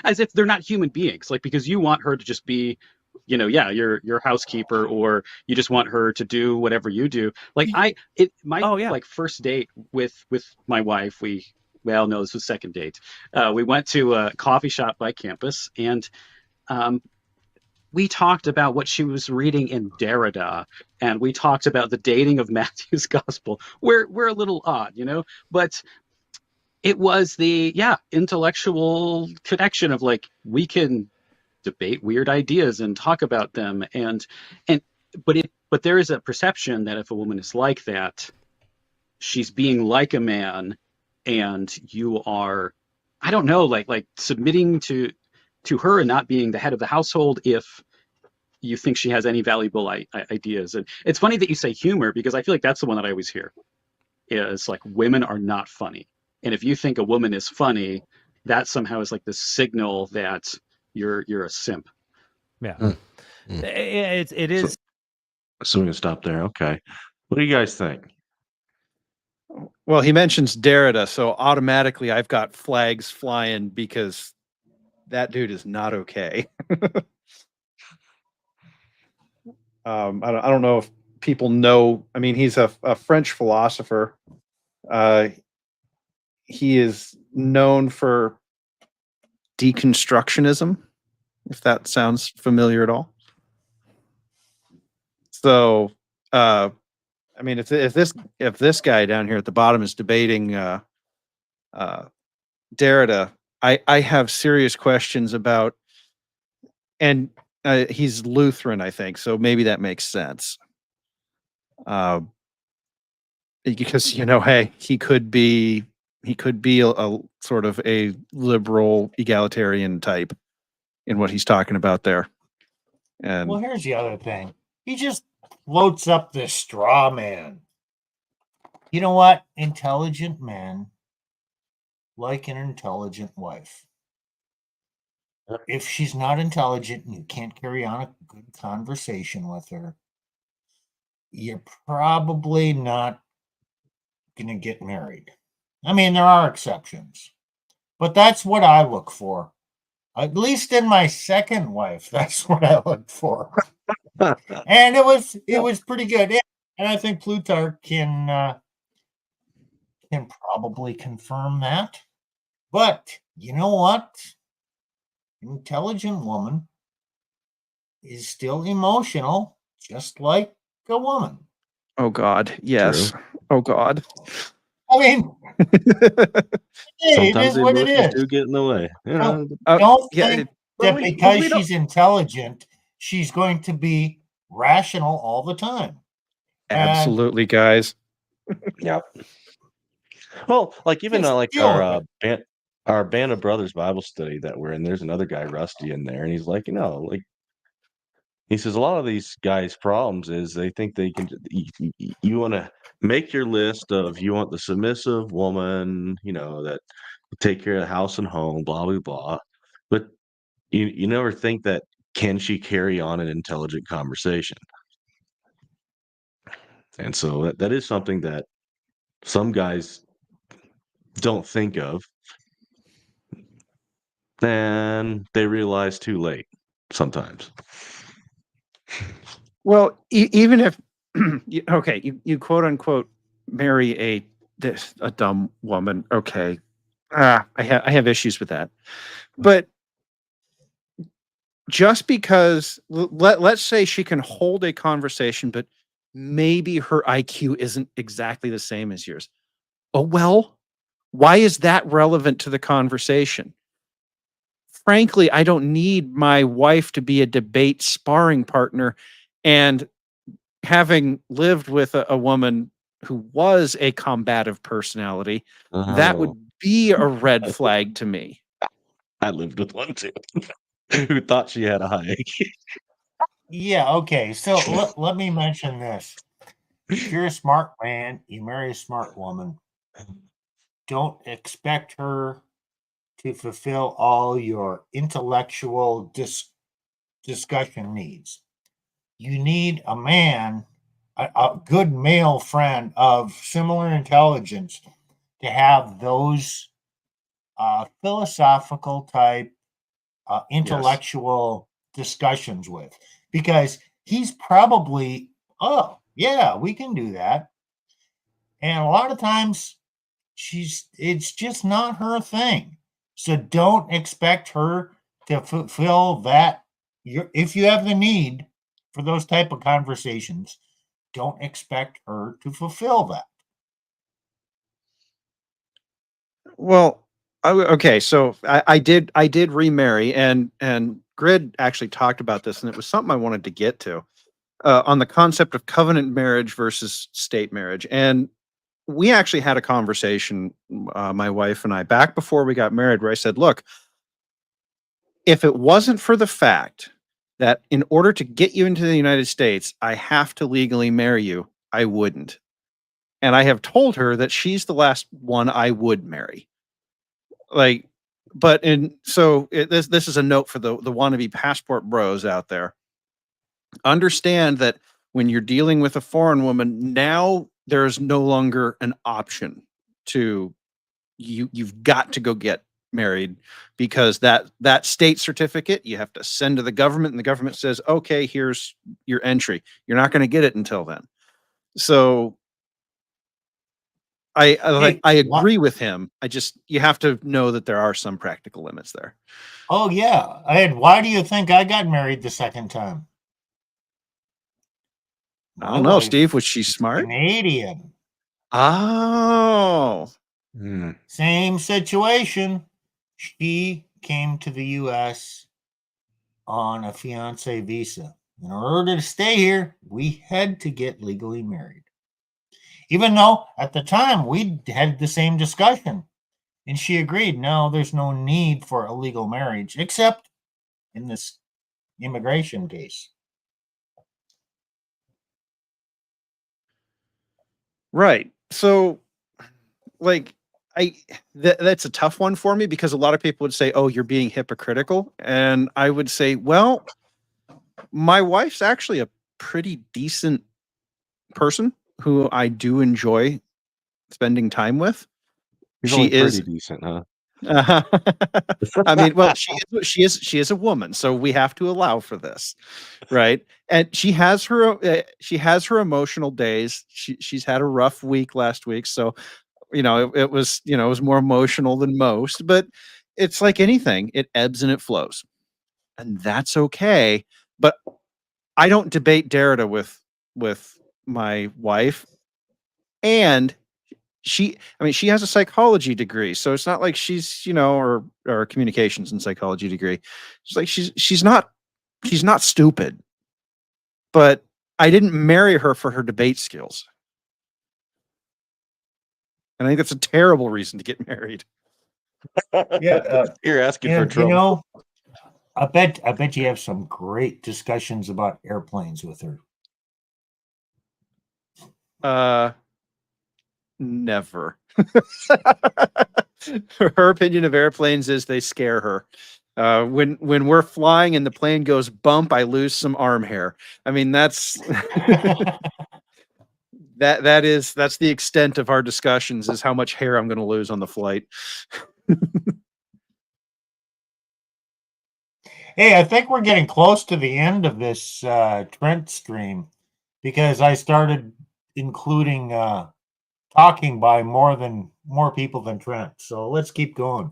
as if they're not human beings. Like, because you want her to just be, yeah, your housekeeper, or you just want her to do whatever you do. Like my Oh, yeah. like first date with my wife, no, this was second date. We went to a coffee shop by campus, and we talked about what she was reading in Derrida, and we talked about the dating of Matthew's gospel. We're a little odd, but it was the intellectual connection of, like, we can debate weird ideas and talk about them, and but there is a perception that if a woman is like that, she's being like a man, and you are, I don't know, like submitting to her and not being the head of the household if you think she has any valuable ideas. And it's funny that you say humor, because I feel like that's the one that I always hear, is like, women are not funny. And if you think a woman is funny, that somehow is like the signal that you're a simp. Yeah. Mm. It is. So we can stop there. Okay. What do you guys think? Well, he mentions Derrida, so automatically I've got flags flying because that dude is not okay. I don't know if people know. I mean, he's a French philosopher. He is known for deconstructionism, if that sounds familiar at all. So, I mean, if this guy down here at the bottom is debating Derrida, I have serious questions about, and he's Lutheran, I think, so maybe that makes sense. Because hey, he could be a sort of a liberal egalitarian type in what he's talking about there. And Well, here's the other thing. He just floats up this straw man. You know what? Intelligent men like an intelligent wife. If she's not intelligent and you can't carry on a good conversation with her, you're probably not going to get married. I mean, there are exceptions, but that's what I look for. At least in my second wife, that's what I looked for. And it was pretty good. And I think Plutarch can probably confirm that. But you know what? An intelligent woman is still emotional, just like a woman. oh God, yes. True. Oh God. I mean, hey, it Sometimes is the what it emotions do is. get in the way. Don't yeah, think well, that we because don't- she's intelligent, she's going to be rational all the time. absolutely, guys. Yep. Well, like even Just like deal with our band of brothers Bible study that we're in, there's another guy, Rusty, in there, and he's like, like he says a lot of these guys' problems is they think they can. You want to make your list of, you want the submissive woman, that take care of the house and home, blah blah blah, but you never think that, can she carry on an intelligent conversation? And so that is something that some guys don't think of, and they realize too late sometimes. Well, even if you quote unquote marry a dumb woman, okay, I have issues with that, but just because let's say she can hold a conversation, but maybe her IQ isn't exactly the same as yours. Oh well, why is that relevant to the conversation? Frankly, I don't need my wife to be a debate sparring partner. And having lived with a woman who was a combative personality, that would be a red flag to me. I lived with one too, who thought she had a high IQ. Yeah, okay. So let me mention this. If you're a smart man, you marry a smart woman, don't expect her to fulfill all your intellectual discussion needs. You need a man, a good male friend of similar intelligence, to have those philosophical type, intellectual discussions with, because he's probably, oh, yeah, we can do that. And a lot of times it's just not her thing. So don't expect her to fulfill that. If you have the need for those type of conversations, don't expect her to fulfill that. Well, okay, so I did remarry, and Grid actually talked about this, and it was something I wanted to get to on the concept of covenant marriage versus state marriage. And we actually had a conversation, my wife and I, back before we got married, where I said, look, if it wasn't for the fact that in order to get you into the United States, I have to legally marry you, I wouldn't. And I have told her that she's the last one I would marry. Like, but this is a note for the wannabe passport bros out there. Understand that when you're dealing with a foreign woman, now there's no longer an option to you've got to go get married, because that state certificate you have to send to the government, and the government says, okay, here's your entry. You're not going to get it until then. So I agree with him. You have to know that there are some practical limits there. Oh yeah. And why do you think I got married the second time? I don't know, Steve. Was she smart? Canadian. Oh. Same situation. She came to the U.S. on a fiancé visa. In order to stay here, we had to get legally married. Even though at the time we had the same discussion, and she agreed, no, there's no need for a legal marriage, except in this immigration case. Right. So, like, that's a tough one for me, because a lot of people would say, oh, you're being hypocritical. And I would say, well, my wife's actually a pretty decent person who I do enjoy spending time with. She's She only is pretty decent, huh? I mean, well, she is a woman, so we have to allow for this, right? And she has her emotional days. She's had a rough week last week, so it was more emotional than most. But it's like anything; it ebbs and it flows, and that's okay. But I don't debate Derrida with my wife, and she has a psychology degree, so it's not like she's or a communications and psychology degree. It's like she's not stupid, but I didn't marry her for her debate skills, and I think that's a terrible reason to get married. Yeah, You're asking for trouble. I bet you have some great discussions about airplanes with her. Never. Her opinion of airplanes is they scare her. When we're flying and the plane goes bump, I lose some arm hair. I mean, that's that's the extent of our discussions, is how much hair I'm going to lose on the flight. Hey, I think we're getting close to the end of this Trent stream, because I started including talking by more people than Trent. So let's keep going.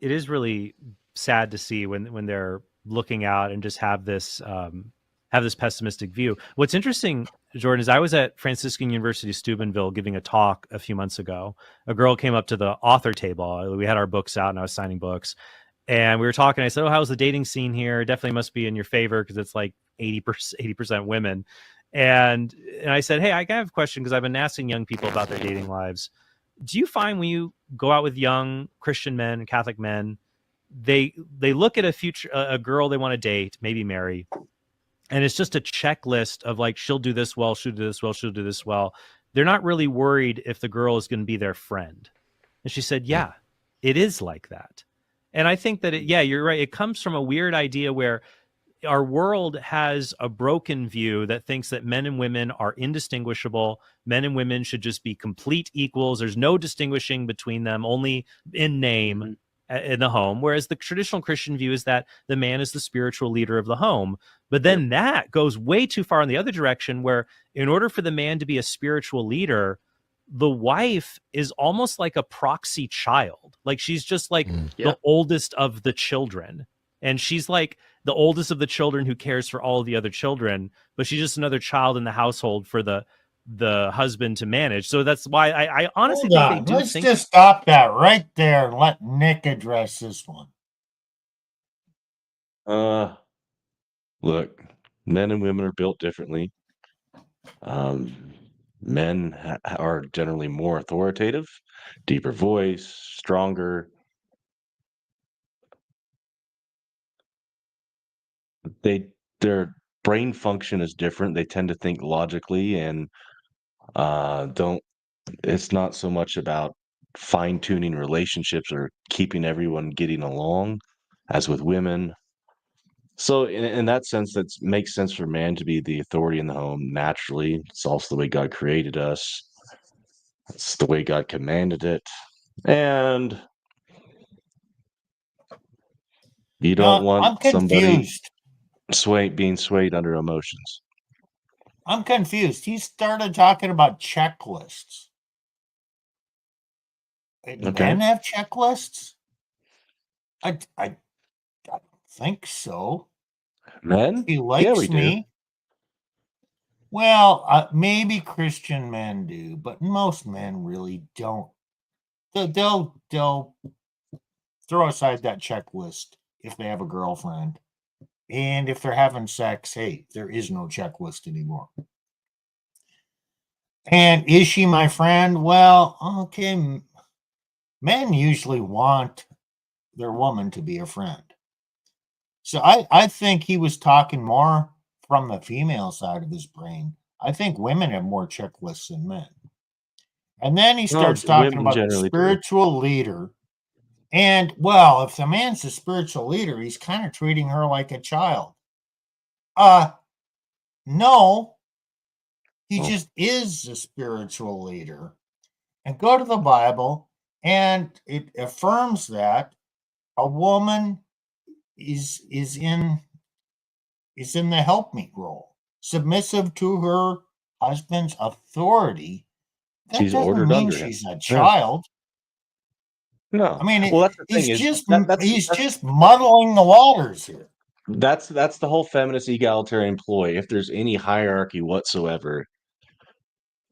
It is really sad to see when they're looking out and just have this pessimistic view. What's interesting, Jordan, is I was at Franciscan University Steubenville giving a talk a few months ago. A girl came up to the author table. We had our books out and I was signing books, and we were talking. I said, "Oh, how's the dating scene here? Definitely must be in your favor, because it's like 80% women." And I said, "Hey, I have a question, because I've been asking young people about their dating lives. Do you find when you go out with young Christian men, Catholic men, they look at a girl they want to date, maybe marry, and it's just a checklist of like, she'll do this well, she'll do this well, she'll do this well. They're not really worried if the girl is going to be their friend." And she said, "Yeah, it is like that." And I think that you're right. It comes from a weird idea where our world has a broken view that thinks that men and women are indistinguishable. Men and women should just be complete equals. There's no distinguishing between them, only in name in the home. Whereas the traditional Christian view is that the man is the spiritual leader of the home. But then that goes way too far in the other direction, where in order for the man to be a spiritual leader, the wife is almost like a proxy child. Like she's just like the oldest of the children. And she's like the oldest of the children who cares for all of the other children, but she's just another child in the household for the husband to manage. So that's why I honestly Hold think on. they do Let's think just stop that right there and let Nick address this one. Look, men and women are built differently. Men are generally more authoritative, deeper voice, stronger. Their brain function is different. They tend to think logically and don't. It's not so much about fine tuning relationships or keeping everyone getting along as with women. So in that sense, that makes sense for man to be the authority in the home naturally. It's also the way God created us. It's the way God commanded it. And you don't Now, want I'm somebody confused. being swayed under emotions. I'm confused. He started talking about checklists. Men have checklists? I don't think so. Men? If he Yeah, likes we do. me, well, maybe Christian men do, but most men really don't. They'll throw aside that checklist if they have a girlfriend. And if they're having sex, hey, there is no checklist anymore. And is she my friend? Well, okay. Men usually want their woman to be a friend. So I think he was talking more from the female side of his brain. I think women have more checklists than men. And then he starts talking women about the generally do. spiritual leader. And, well, if the man's the spiritual leader, he's kind of treating her like a child. No, he just is the spiritual leader. And go to the Bible, and it affirms that a woman is in the helpmeet role, submissive to her husband's authority. That She's doesn't ordered mean under him. she's a Yeah. child. No. I mean, Well, that's the he's thing is just that's just muddling the waters here. that's the whole feminist egalitarian ploy. If there's any hierarchy whatsoever,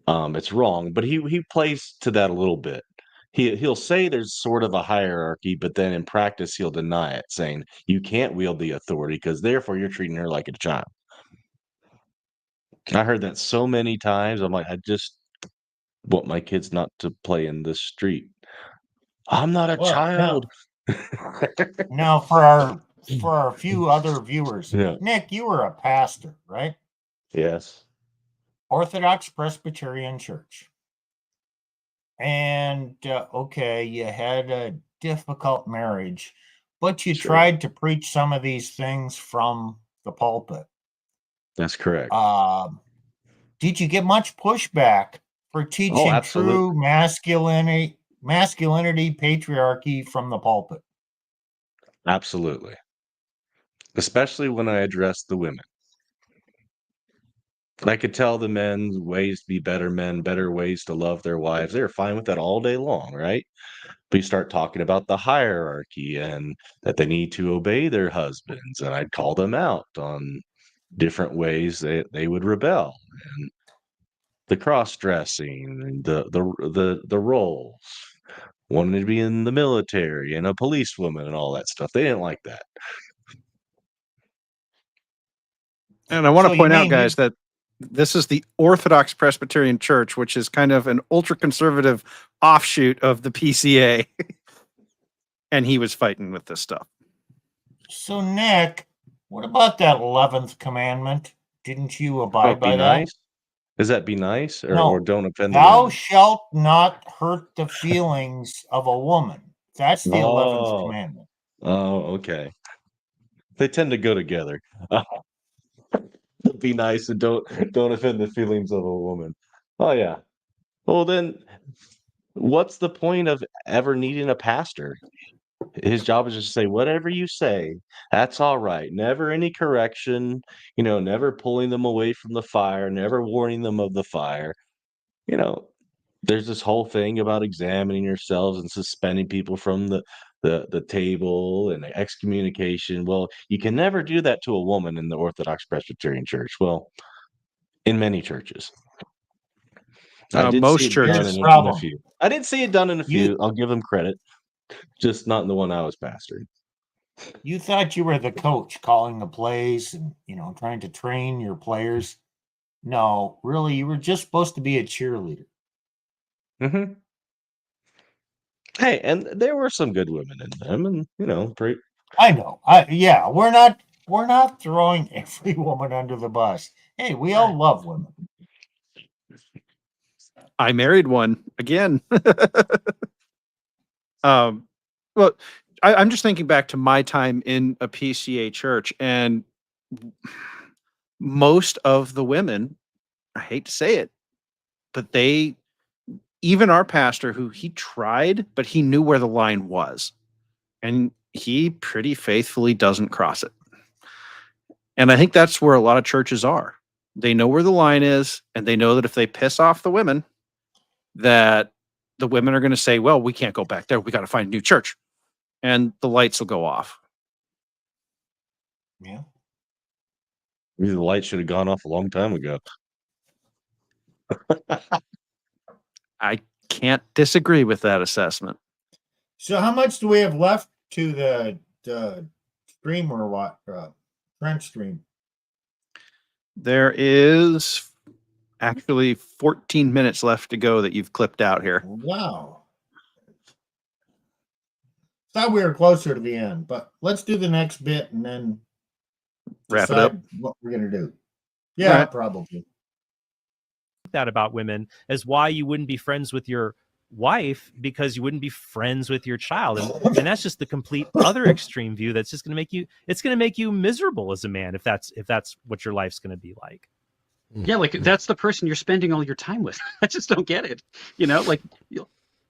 it's wrong. But he plays to that a little bit. He'll say there's sort of a hierarchy, but then in practice he'll deny it, saying you can't wield the authority because therefore you're treating her like a child. I heard that so many times. I'm like, I just want my kids not to play in this street. I'm not a Well, child. now for our few other viewers, Yeah. Nick, you were a pastor, right? Yes. Orthodox Presbyterian Church. And okay, you had a difficult marriage, but you Sure. tried to preach some of these things from the pulpit. That's correct. Did you get much pushback for teaching absolutely. true masculinity, patriarchy from the pulpit? Absolutely. Especially when I address the women. I could tell the men ways to be better men, better ways to love their wives. They're fine with that all day long, right? But you start talking about the hierarchy and that they need to obey their husbands, and I'd call them out on different ways they would rebel, and the cross-dressing, and the roles, wanting to be in the military and a policewoman and all that stuff. They didn't like that. And I want So to you point out, mean guys, that this is the Orthodox Presbyterian Church, which is kind of an ultra-conservative offshoot of the PCA. And he was fighting with this stuff. So, Nick, what about that 11th commandment? Didn't you abide by Be that? nice? Does that be nice or No. don't offend the Thou women? shalt not hurt the feelings of a woman. That's the 11th Oh. commandment. Oh, okay. They tend to go together. Be nice and don't offend the feelings of a woman. Oh yeah. Well then, what's the point of ever needing a pastor? His job is just to say whatever you say. That's all right. Never any correction. Never pulling them away from the fire. Never warning them of the fire. You know, there's this whole thing about examining yourselves and suspending people from the table and excommunication. Well, you can never do that to a woman in the Orthodox Presbyterian Church. Well, in many churches. I did Most see it churches. done Here's the in a problem. few. I did see it done in a You- few. I'll give them credit. Just not in the one I was pastoring. You thought you were the coach calling the plays and, trying to train your players. No, really, you were just supposed to be a cheerleader. Mm-hmm. Hey, and there were some good women in them, and pretty. I know. Yeah, we're not throwing every woman under the bus. Hey, we all love women. I married one again. Well, I'm just thinking back to my time in a PCA church, and most of the women, I hate to say it, but even our pastor, who he tried, but he knew where the line was, and he pretty faithfully doesn't cross it. And I think that's where a lot of churches are. They know where the line is, and they know that if they piss off the women, that the women are going to say, well, we can't go back there. We got to find a new church. And the lights will go off. Yeah. Maybe the light should have gone off a long time ago. I can't disagree with that assessment. So how much do we have left to the stream or what? Trent stream. There is actually 14 minutes left to go that you've clipped out here. Wow. Thought we were closer to the end, but let's do the next bit and then Wrap it up. decide what we're gonna do. Yeah, All right. probably. That about women as why you wouldn't be friends with your wife because you wouldn't be friends with your child, and that's just the complete other extreme view. That's just going to make you miserable as a man if that's what your life's going to be like. Yeah, like that's the person you're spending all your time with. I just don't get it. Like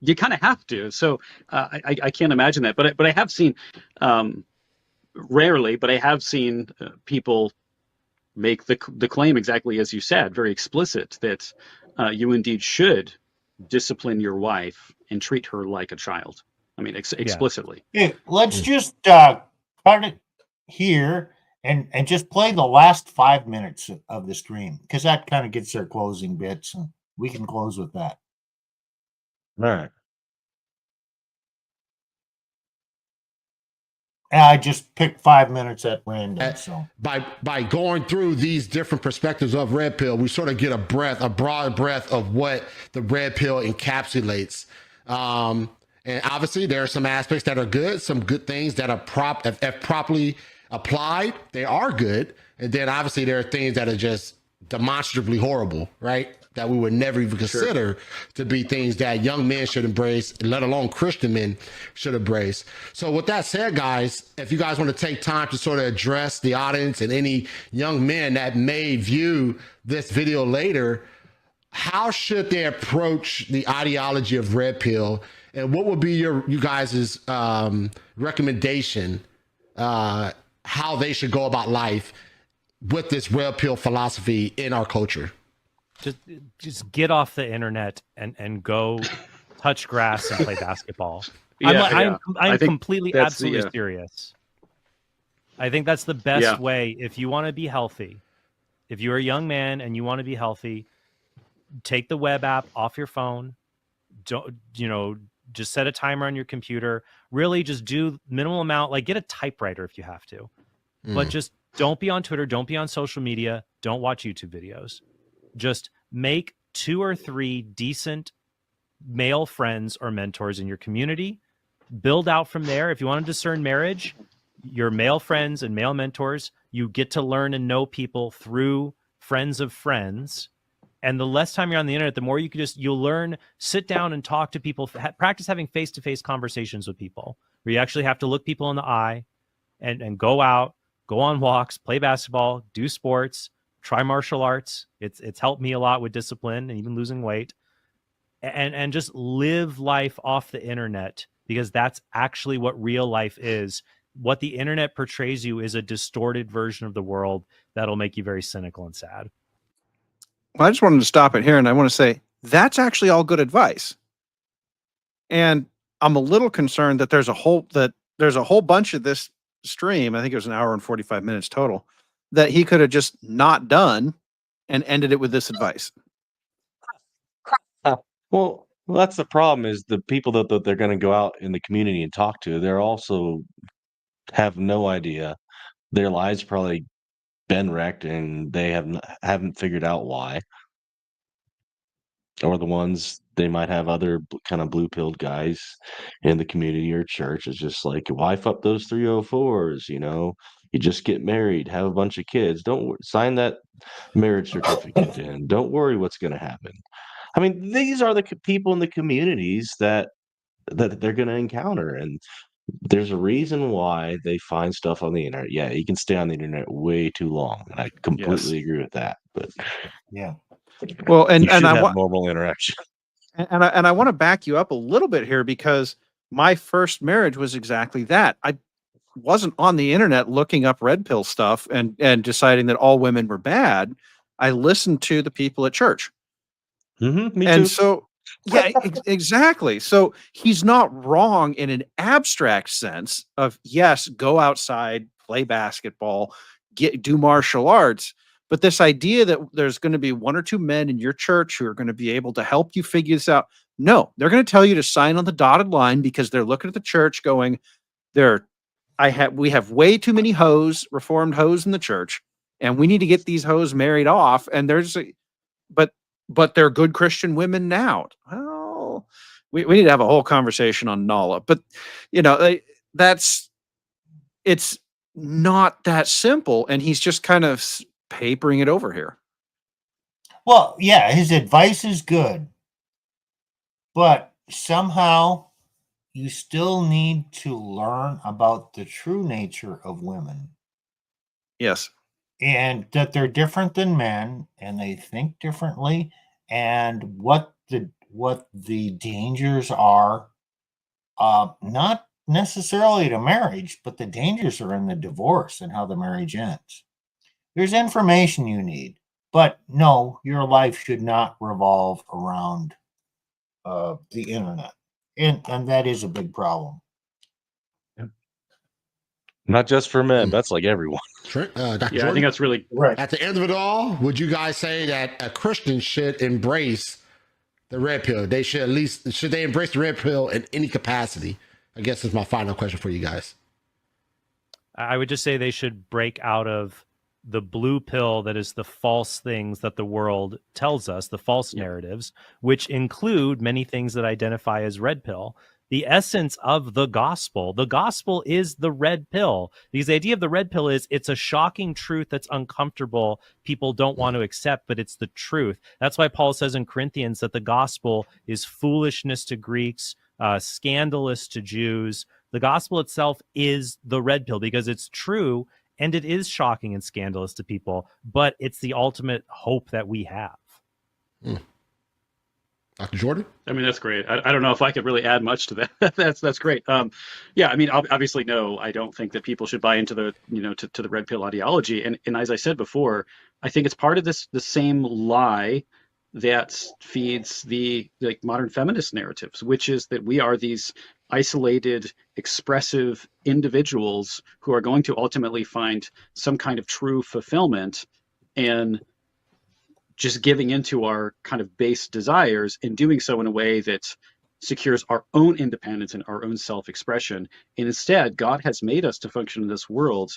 you kind of have to. So I can't imagine that. But I have seen, rarely, but I have seen people make the claim exactly as you said, very explicit, that you indeed should discipline your wife and treat her like a child. I mean, explicitly. Hey, let's just cut it here and just play the last 5 minutes of the stream, because that kind of gets our closing bits. And we can close with that. All right. And I just picked 5 minutes at random. So By going through these different perspectives of red pill, we sort of get a broad breadth of what the red pill encapsulates. And obviously there are some aspects that are good, some good things that are if properly applied, they are good. And then obviously there are things that are just demonstrably horrible, right? That we would never even consider to be things that young men should embrace, let alone Christian men should embrace. So with that said, guys, if you guys want to take time to sort of address the audience and any young men that may view this video later, how should they approach the ideology of red pill? And what would be you guys' recommendation, how they should go about life with this red pill philosophy in our culture? Just get off the internet and go touch grass and play basketball. Yeah, I'm completely, absolutely serious. I think that's the best way if you want to be healthy. If you're a young man and you want to be healthy, take the web app off your phone. Just set a timer on your computer. Really just do minimal amount, like get a typewriter if you have to. But just don't be on Twitter, don't be on social media, don't watch YouTube videos. Just make 2 or 3 decent male friends or mentors in your community. Build out from there. If you want to discern marriage, your male friends and male mentors, you get to learn and know people through friends of friends. And the less time you're on the internet, the more you'll learn, sit down and talk to people, practice having face-to-face conversations with people where you actually have to look people in the eye and go out, go on walks, play basketball, do sports, try martial arts. It's helped me a lot with discipline and even losing weight, and just live life off the internet, because that's actually what real life is. What the internet portrays you is a distorted version of the world that'll make you very cynical and sad. Well, I just wanted to stop it here, and I want to say that's actually all good advice. And I'm a little concerned that there's a whole bunch of this stream. I think it was an hour and 45 minutes total that he could have just not done and ended it with this advice. Well, that's the problem, is the people that they're going to go out in the community and talk to, they're also have no idea. Their lives probably been wrecked and they haven't figured out why. Or the ones, they might have other kind of blue-pilled guys in the community or church. It's just like, wife up those 304s, you just get married, have a bunch of kids. Don't sign that marriage certificate in. Don't worry what's going to happen. I mean, these are the people in the communities that they're going to encounter, and there's a reason why they find stuff on the internet. Yeah, you can stay on the internet way too long, and I completely agree with that. But Yeah. Well, and you should I have want normal interaction. and I want to back you up a little bit here, because my first marriage was exactly that. I wasn't on the internet looking up red pill stuff and deciding that all women were bad. I listened to the people at church. Mm-hmm, me And too. so, yeah, exactly. So he's not wrong in an abstract sense of, yes, go outside, play basketball, do martial arts. But this idea that there's going to be one or two men in your church who are going to be able to help you figure this out. No, they're going to tell you to sign on the dotted line, because they're looking at the church going, we have way too many reformed hoes in the church, and we need to get these hoes married off. And but they're good Christian women now. Well, we need to have a whole conversation on Nala, but it's not that simple. And he's just kind of papering it over here. Well, yeah, his advice is good, but somehow you still need to learn about the true nature of women. Yes. And that they're different than men, and they think differently, and what the dangers are, not necessarily to marriage, but the dangers are in the divorce and how the marriage ends. There's information you need, but no, your life should not revolve around the internet, and that is a big problem. Not just for men. That's like everyone. Dr. Yeah, Jordan, I think that's really Right. at the end of it all, would you guys say that a Christian should embrace the red pill? They should they embrace the red pill in any capacity? I guess is my final question for you guys. I would just say they should break out of the blue pill that is the false things that the world tells us, the false narratives, which include many things that identify as red pill. The essence of the gospel is the red pill, because the idea of the red pill is it's a shocking truth that's uncomfortable. People don't want to accept, but it's the truth. That's why Paul says in Corinthians that the gospel is foolishness to Greeks, scandalous to Jews. The gospel itself is the red pill because it's true, and it is shocking and scandalous to people, but it's the ultimate hope that we have. Dr. Jordan? I mean, that's great. I don't know if I could really add much to that. That's great. Yeah, I mean, obviously, no, I don't think that people should buy into the, to the red pill ideology. And as I said before, I think it's part of the same lie that feeds the modern feminist narratives, which is that we are these isolated, expressive individuals who are going to ultimately find some kind of true fulfillment and just giving into our kind of base desires and doing so in a way that secures our own independence and our own self-expression. And instead, God has made us to function in this world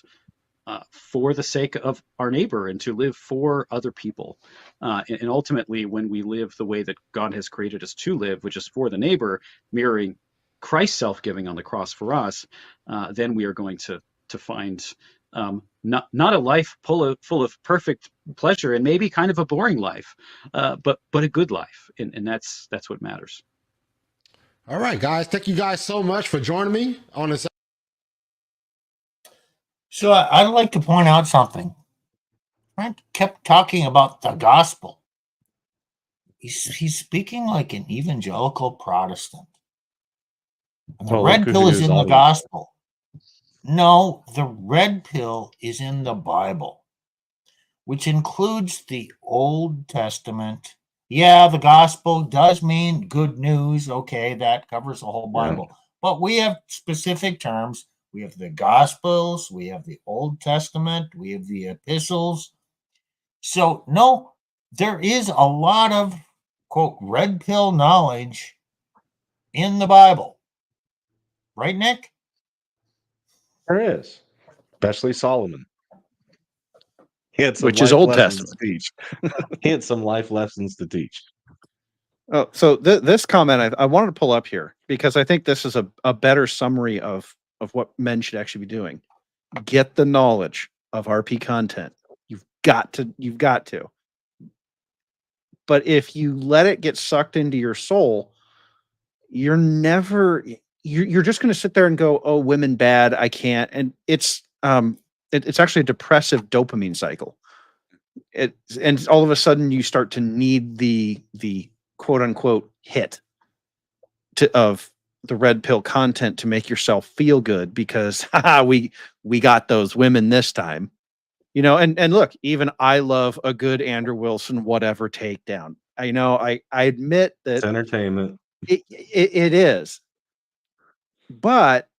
for the sake of our neighbor and to live for other people. And ultimately, when we live the way that God has created us to live, which is for the neighbor, mirroring Christ's self-giving on the cross for us, then we are going to find not a life full of perfect pleasure, and maybe kind of a boring life, but a good life, and that's what matters. All right, guys. Thank you guys so much for joining me on this So I'd like to point out something. Trent kept talking about the gospel. He's speaking like an evangelical Protestant. And the Well, red look pill who is is in the always- gospel. No, the red pill is in the Bible, which includes the Old Testament. Yeah, the gospel does mean good news. Okay, that covers the whole Bible. But we have specific terms. We have the gospels, we have the Old Testament, we have the epistles. So, no, there is a lot of, quote, red pill knowledge in the Bible. Right, Nick? There is, especially Solomon. He had some Which is life Old lessons Testament. to teach. He had some life lessons to teach. Oh, so this comment I wanted to pull up here because I think this is a better summary of what men should actually be doing. Get the knowledge of RP content. You've got to. But if you let it get sucked into your soul, you're just going to sit there and go, "Oh, women bad, I can't." And it's actually a depressive dopamine cycle. And all of a sudden you start to need the quote unquote hit of the red pill content to make yourself feel good because we got those women this time, and look, even I love a good Andrew Wilson whatever takedown. I admit It's that entertainment. it is, but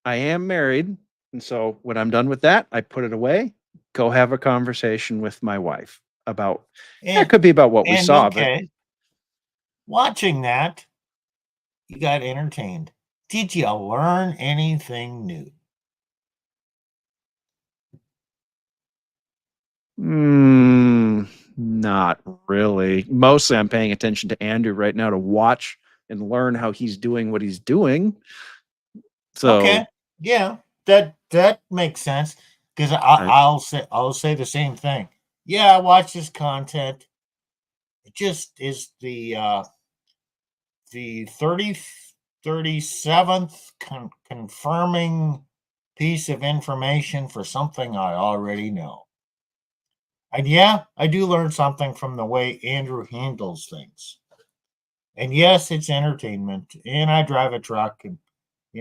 I am married, and so when I'm done with that, I put it away, go have a conversation with my wife about it could be about what we And saw, okay, watching that, you got entertained. Did you learn anything new? Not really. Mostly I'm paying attention to Andrew right now to watch and learn how he's doing what he's doing. So Okay, yeah, that makes sense because I'll say the same thing. Yeah, I watch this content. It just is the 37th confirming piece of information for something I already know. And yeah, I do learn something from the way Andrew handles things. And yes, it's entertainment. And I drive a truck, and I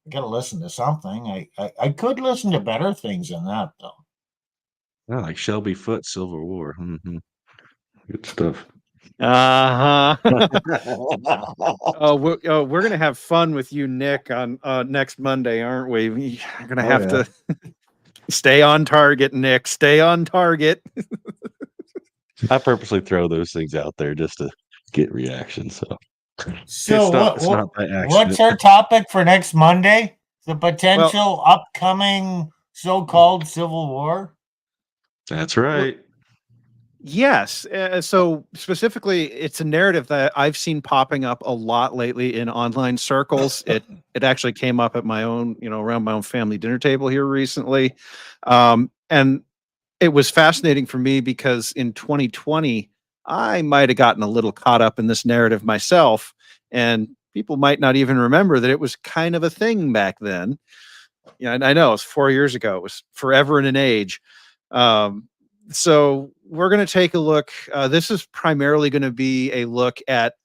got to listen to something. I could listen to better things than that, though. Yeah, like Shelby Foote, Civil War. Good stuff. uh-huh. We're gonna have fun with you, Nick, on next Monday, aren't we? We're gonna have to stay on target, Nick. Stay on target. I purposely throw those things out there just to get reactions. So So it's not by accident. what's our topic for next Monday? The potential upcoming so-called Civil War? That's right. Yes. So specifically, it's a narrative that I've seen popping up a lot lately in online circles. It actually came up at my own, around my own family dinner table here recently, and it was fascinating for me because in 2020, I might have gotten a little caught up in this narrative myself, and people might not even remember that it was kind of a thing back then. Yeah, and I know it's 4 years ago. It was forever in an age. So we're going to take a look. This is primarily going to be a look at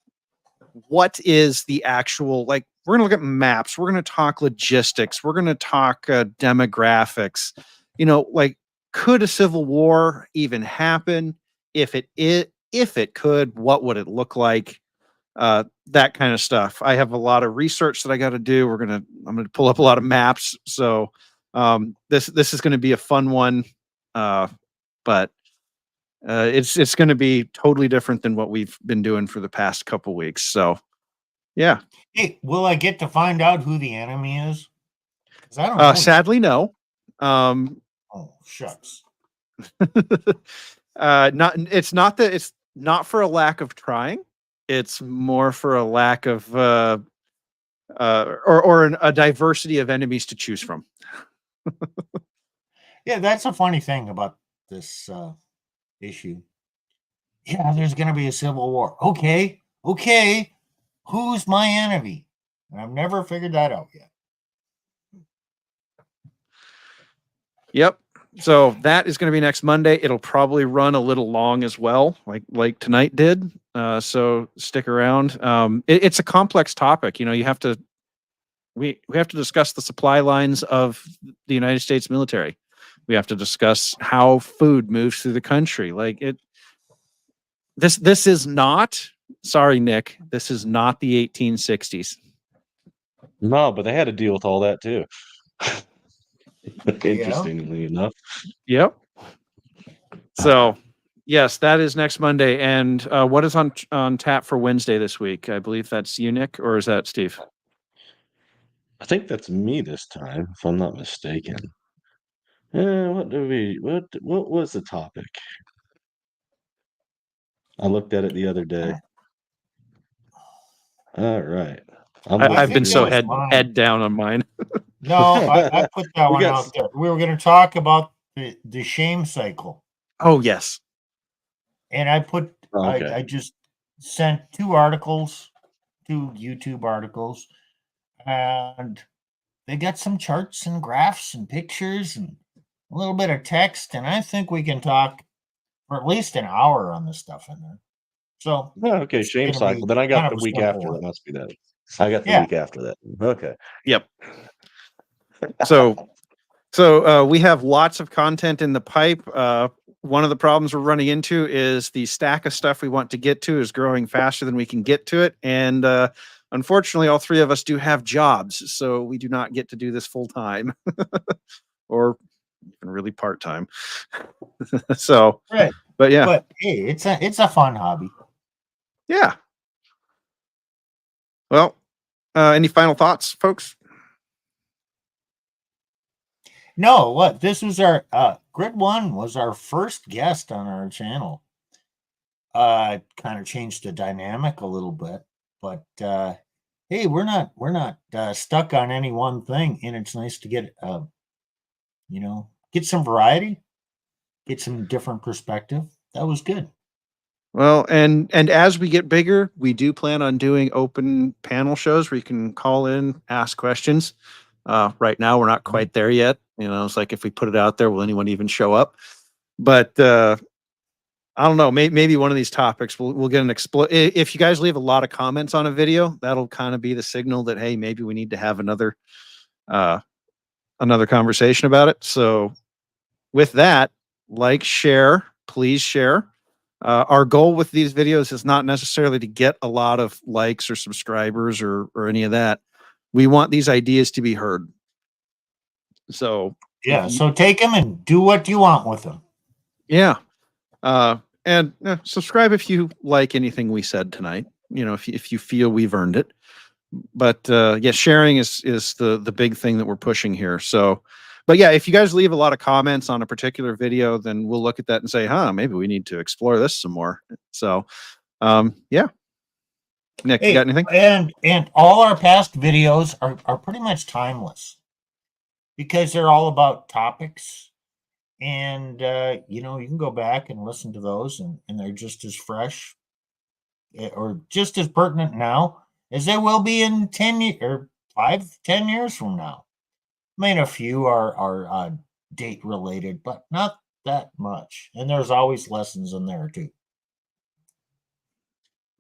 what is the actual, like, we're going to look at maps. We're going to talk logistics. We're going to talk demographics. Like, could a civil war even happen? If it could, what would it look like? That kind of stuff. I have a lot of research that I got to do. I'm going to pull up a lot of maps. So this is going to be a fun one. But it's going to be totally different than what we've been doing for the past couple weeks. So, yeah. Hey, will I get to find out who the enemy is? 'Cause I don't know. Sadly, no. Oh, shucks. It's not for a lack of trying. It's more for a lack of or a diversity of enemies to choose from. Yeah, that's a funny thing about this issue. Yeah, there's going to be a civil war. Okay. Who's my enemy? And I've never figured that out yet. Yep. So that is going to be next Monday. It'll probably run a little long as well, like tonight did. So stick around. It's a complex topic. You have to we have to discuss the supply lines of the United States military. We have to discuss how food moves through the country. This is not. Sorry, Nick. This is not the 1860s. No, but they had to deal with all that too. Interestingly enough. Yep. So, yes, that is next Monday. And what is on tap for Wednesday this week? I believe that's you, Nick, or is that Steve? I think that's me this time, if I'm not mistaken. What was the topic? I looked at it the other day. All right. I've been so that was head down on mine. No, I put that one out there. We were going to talk about the shame cycle. Oh, yes. And I put, Okay. I just sent 2 articles, 2 YouTube articles, and they got some charts and graphs and pictures and a little bit of text. And I think we can talk for at least an hour on this stuff in there. So, Oh, okay, shame gonna cycle. be Then I got kind the of a week simple after. one. That must be that. I got the Yeah. week after that. Okay. Yep. So we have lots of content in the pipe. One of the problems we're running into is the stack of stuff we want to get to is growing faster than we can get to it. And unfortunately, all 3 of us do have jobs, so we do not get to do this full time or even really part time. So, Right. but yeah. But hey, it's a fun hobby. Yeah. Well, any final thoughts, folks? No, what this was our Grid One was our first guest on our channel. Kind of changed the dynamic a little bit, but hey, we're not stuck on any one thing, and it's nice to get get some variety, get some different perspective. That was good. Well, and as we get bigger, we do plan on doing open panel shows where you can call in, ask questions. Right now, we're not quite there yet. It's like if we put it out there, will anyone even show up? But I don't know. Maybe one of these topics we'll get an explode. If you guys leave a lot of comments on a video, that'll kind of be the signal that hey, maybe we need to have another conversation about it. So with that, share, please share. Our goal with these videos is not necessarily to get a lot of likes or subscribers or any of that. We want these ideas to be heard. So yeah, so take them and do what you want with them. Yeah. And subscribe if you like anything we said tonight, if you feel we've earned it. But yeah, sharing is the big thing that we're pushing here. So, but yeah, if you guys leave a lot of comments on a particular video, then we'll look at that and say, maybe we need to explore this some more. So, yeah. Nick, you got anything? And all our past videos are pretty much timeless because they're all about topics. And you can go back and listen to those and they're just as fresh or just as pertinent now as they will be in 10 or 5-10 years from now. I mean, a few are date related, but not that much. And there's always lessons in there too.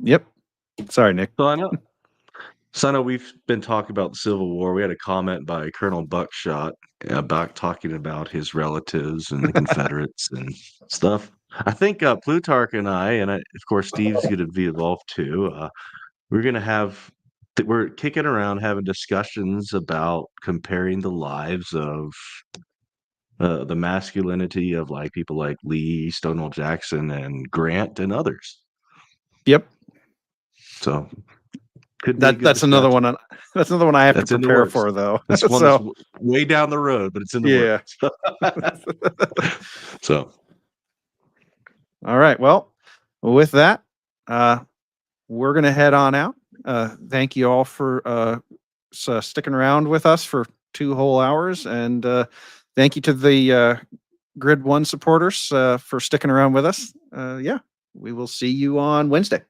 Yep. Sorry, Nick. So I know we've been talking about the Civil War. We had a comment by Colonel Buckshot about talking about his relatives and the Confederates and stuff. I think Plutarch and of course, Steve's going to be involved too. We're kicking around having discussions about comparing the lives of the masculinity of people like Lee, Stonewall Jackson, and Grant, and others. Yep. So that's another one. That's another one I have to prepare for, though. This one is way down the road, but it's in the works. So, all right. Well, with that, we're gonna head on out. Thank you all for sticking around with us for 2 whole hours, and thank you to the Grid One supporters for sticking around with us. Yeah, we will see you on Wednesday.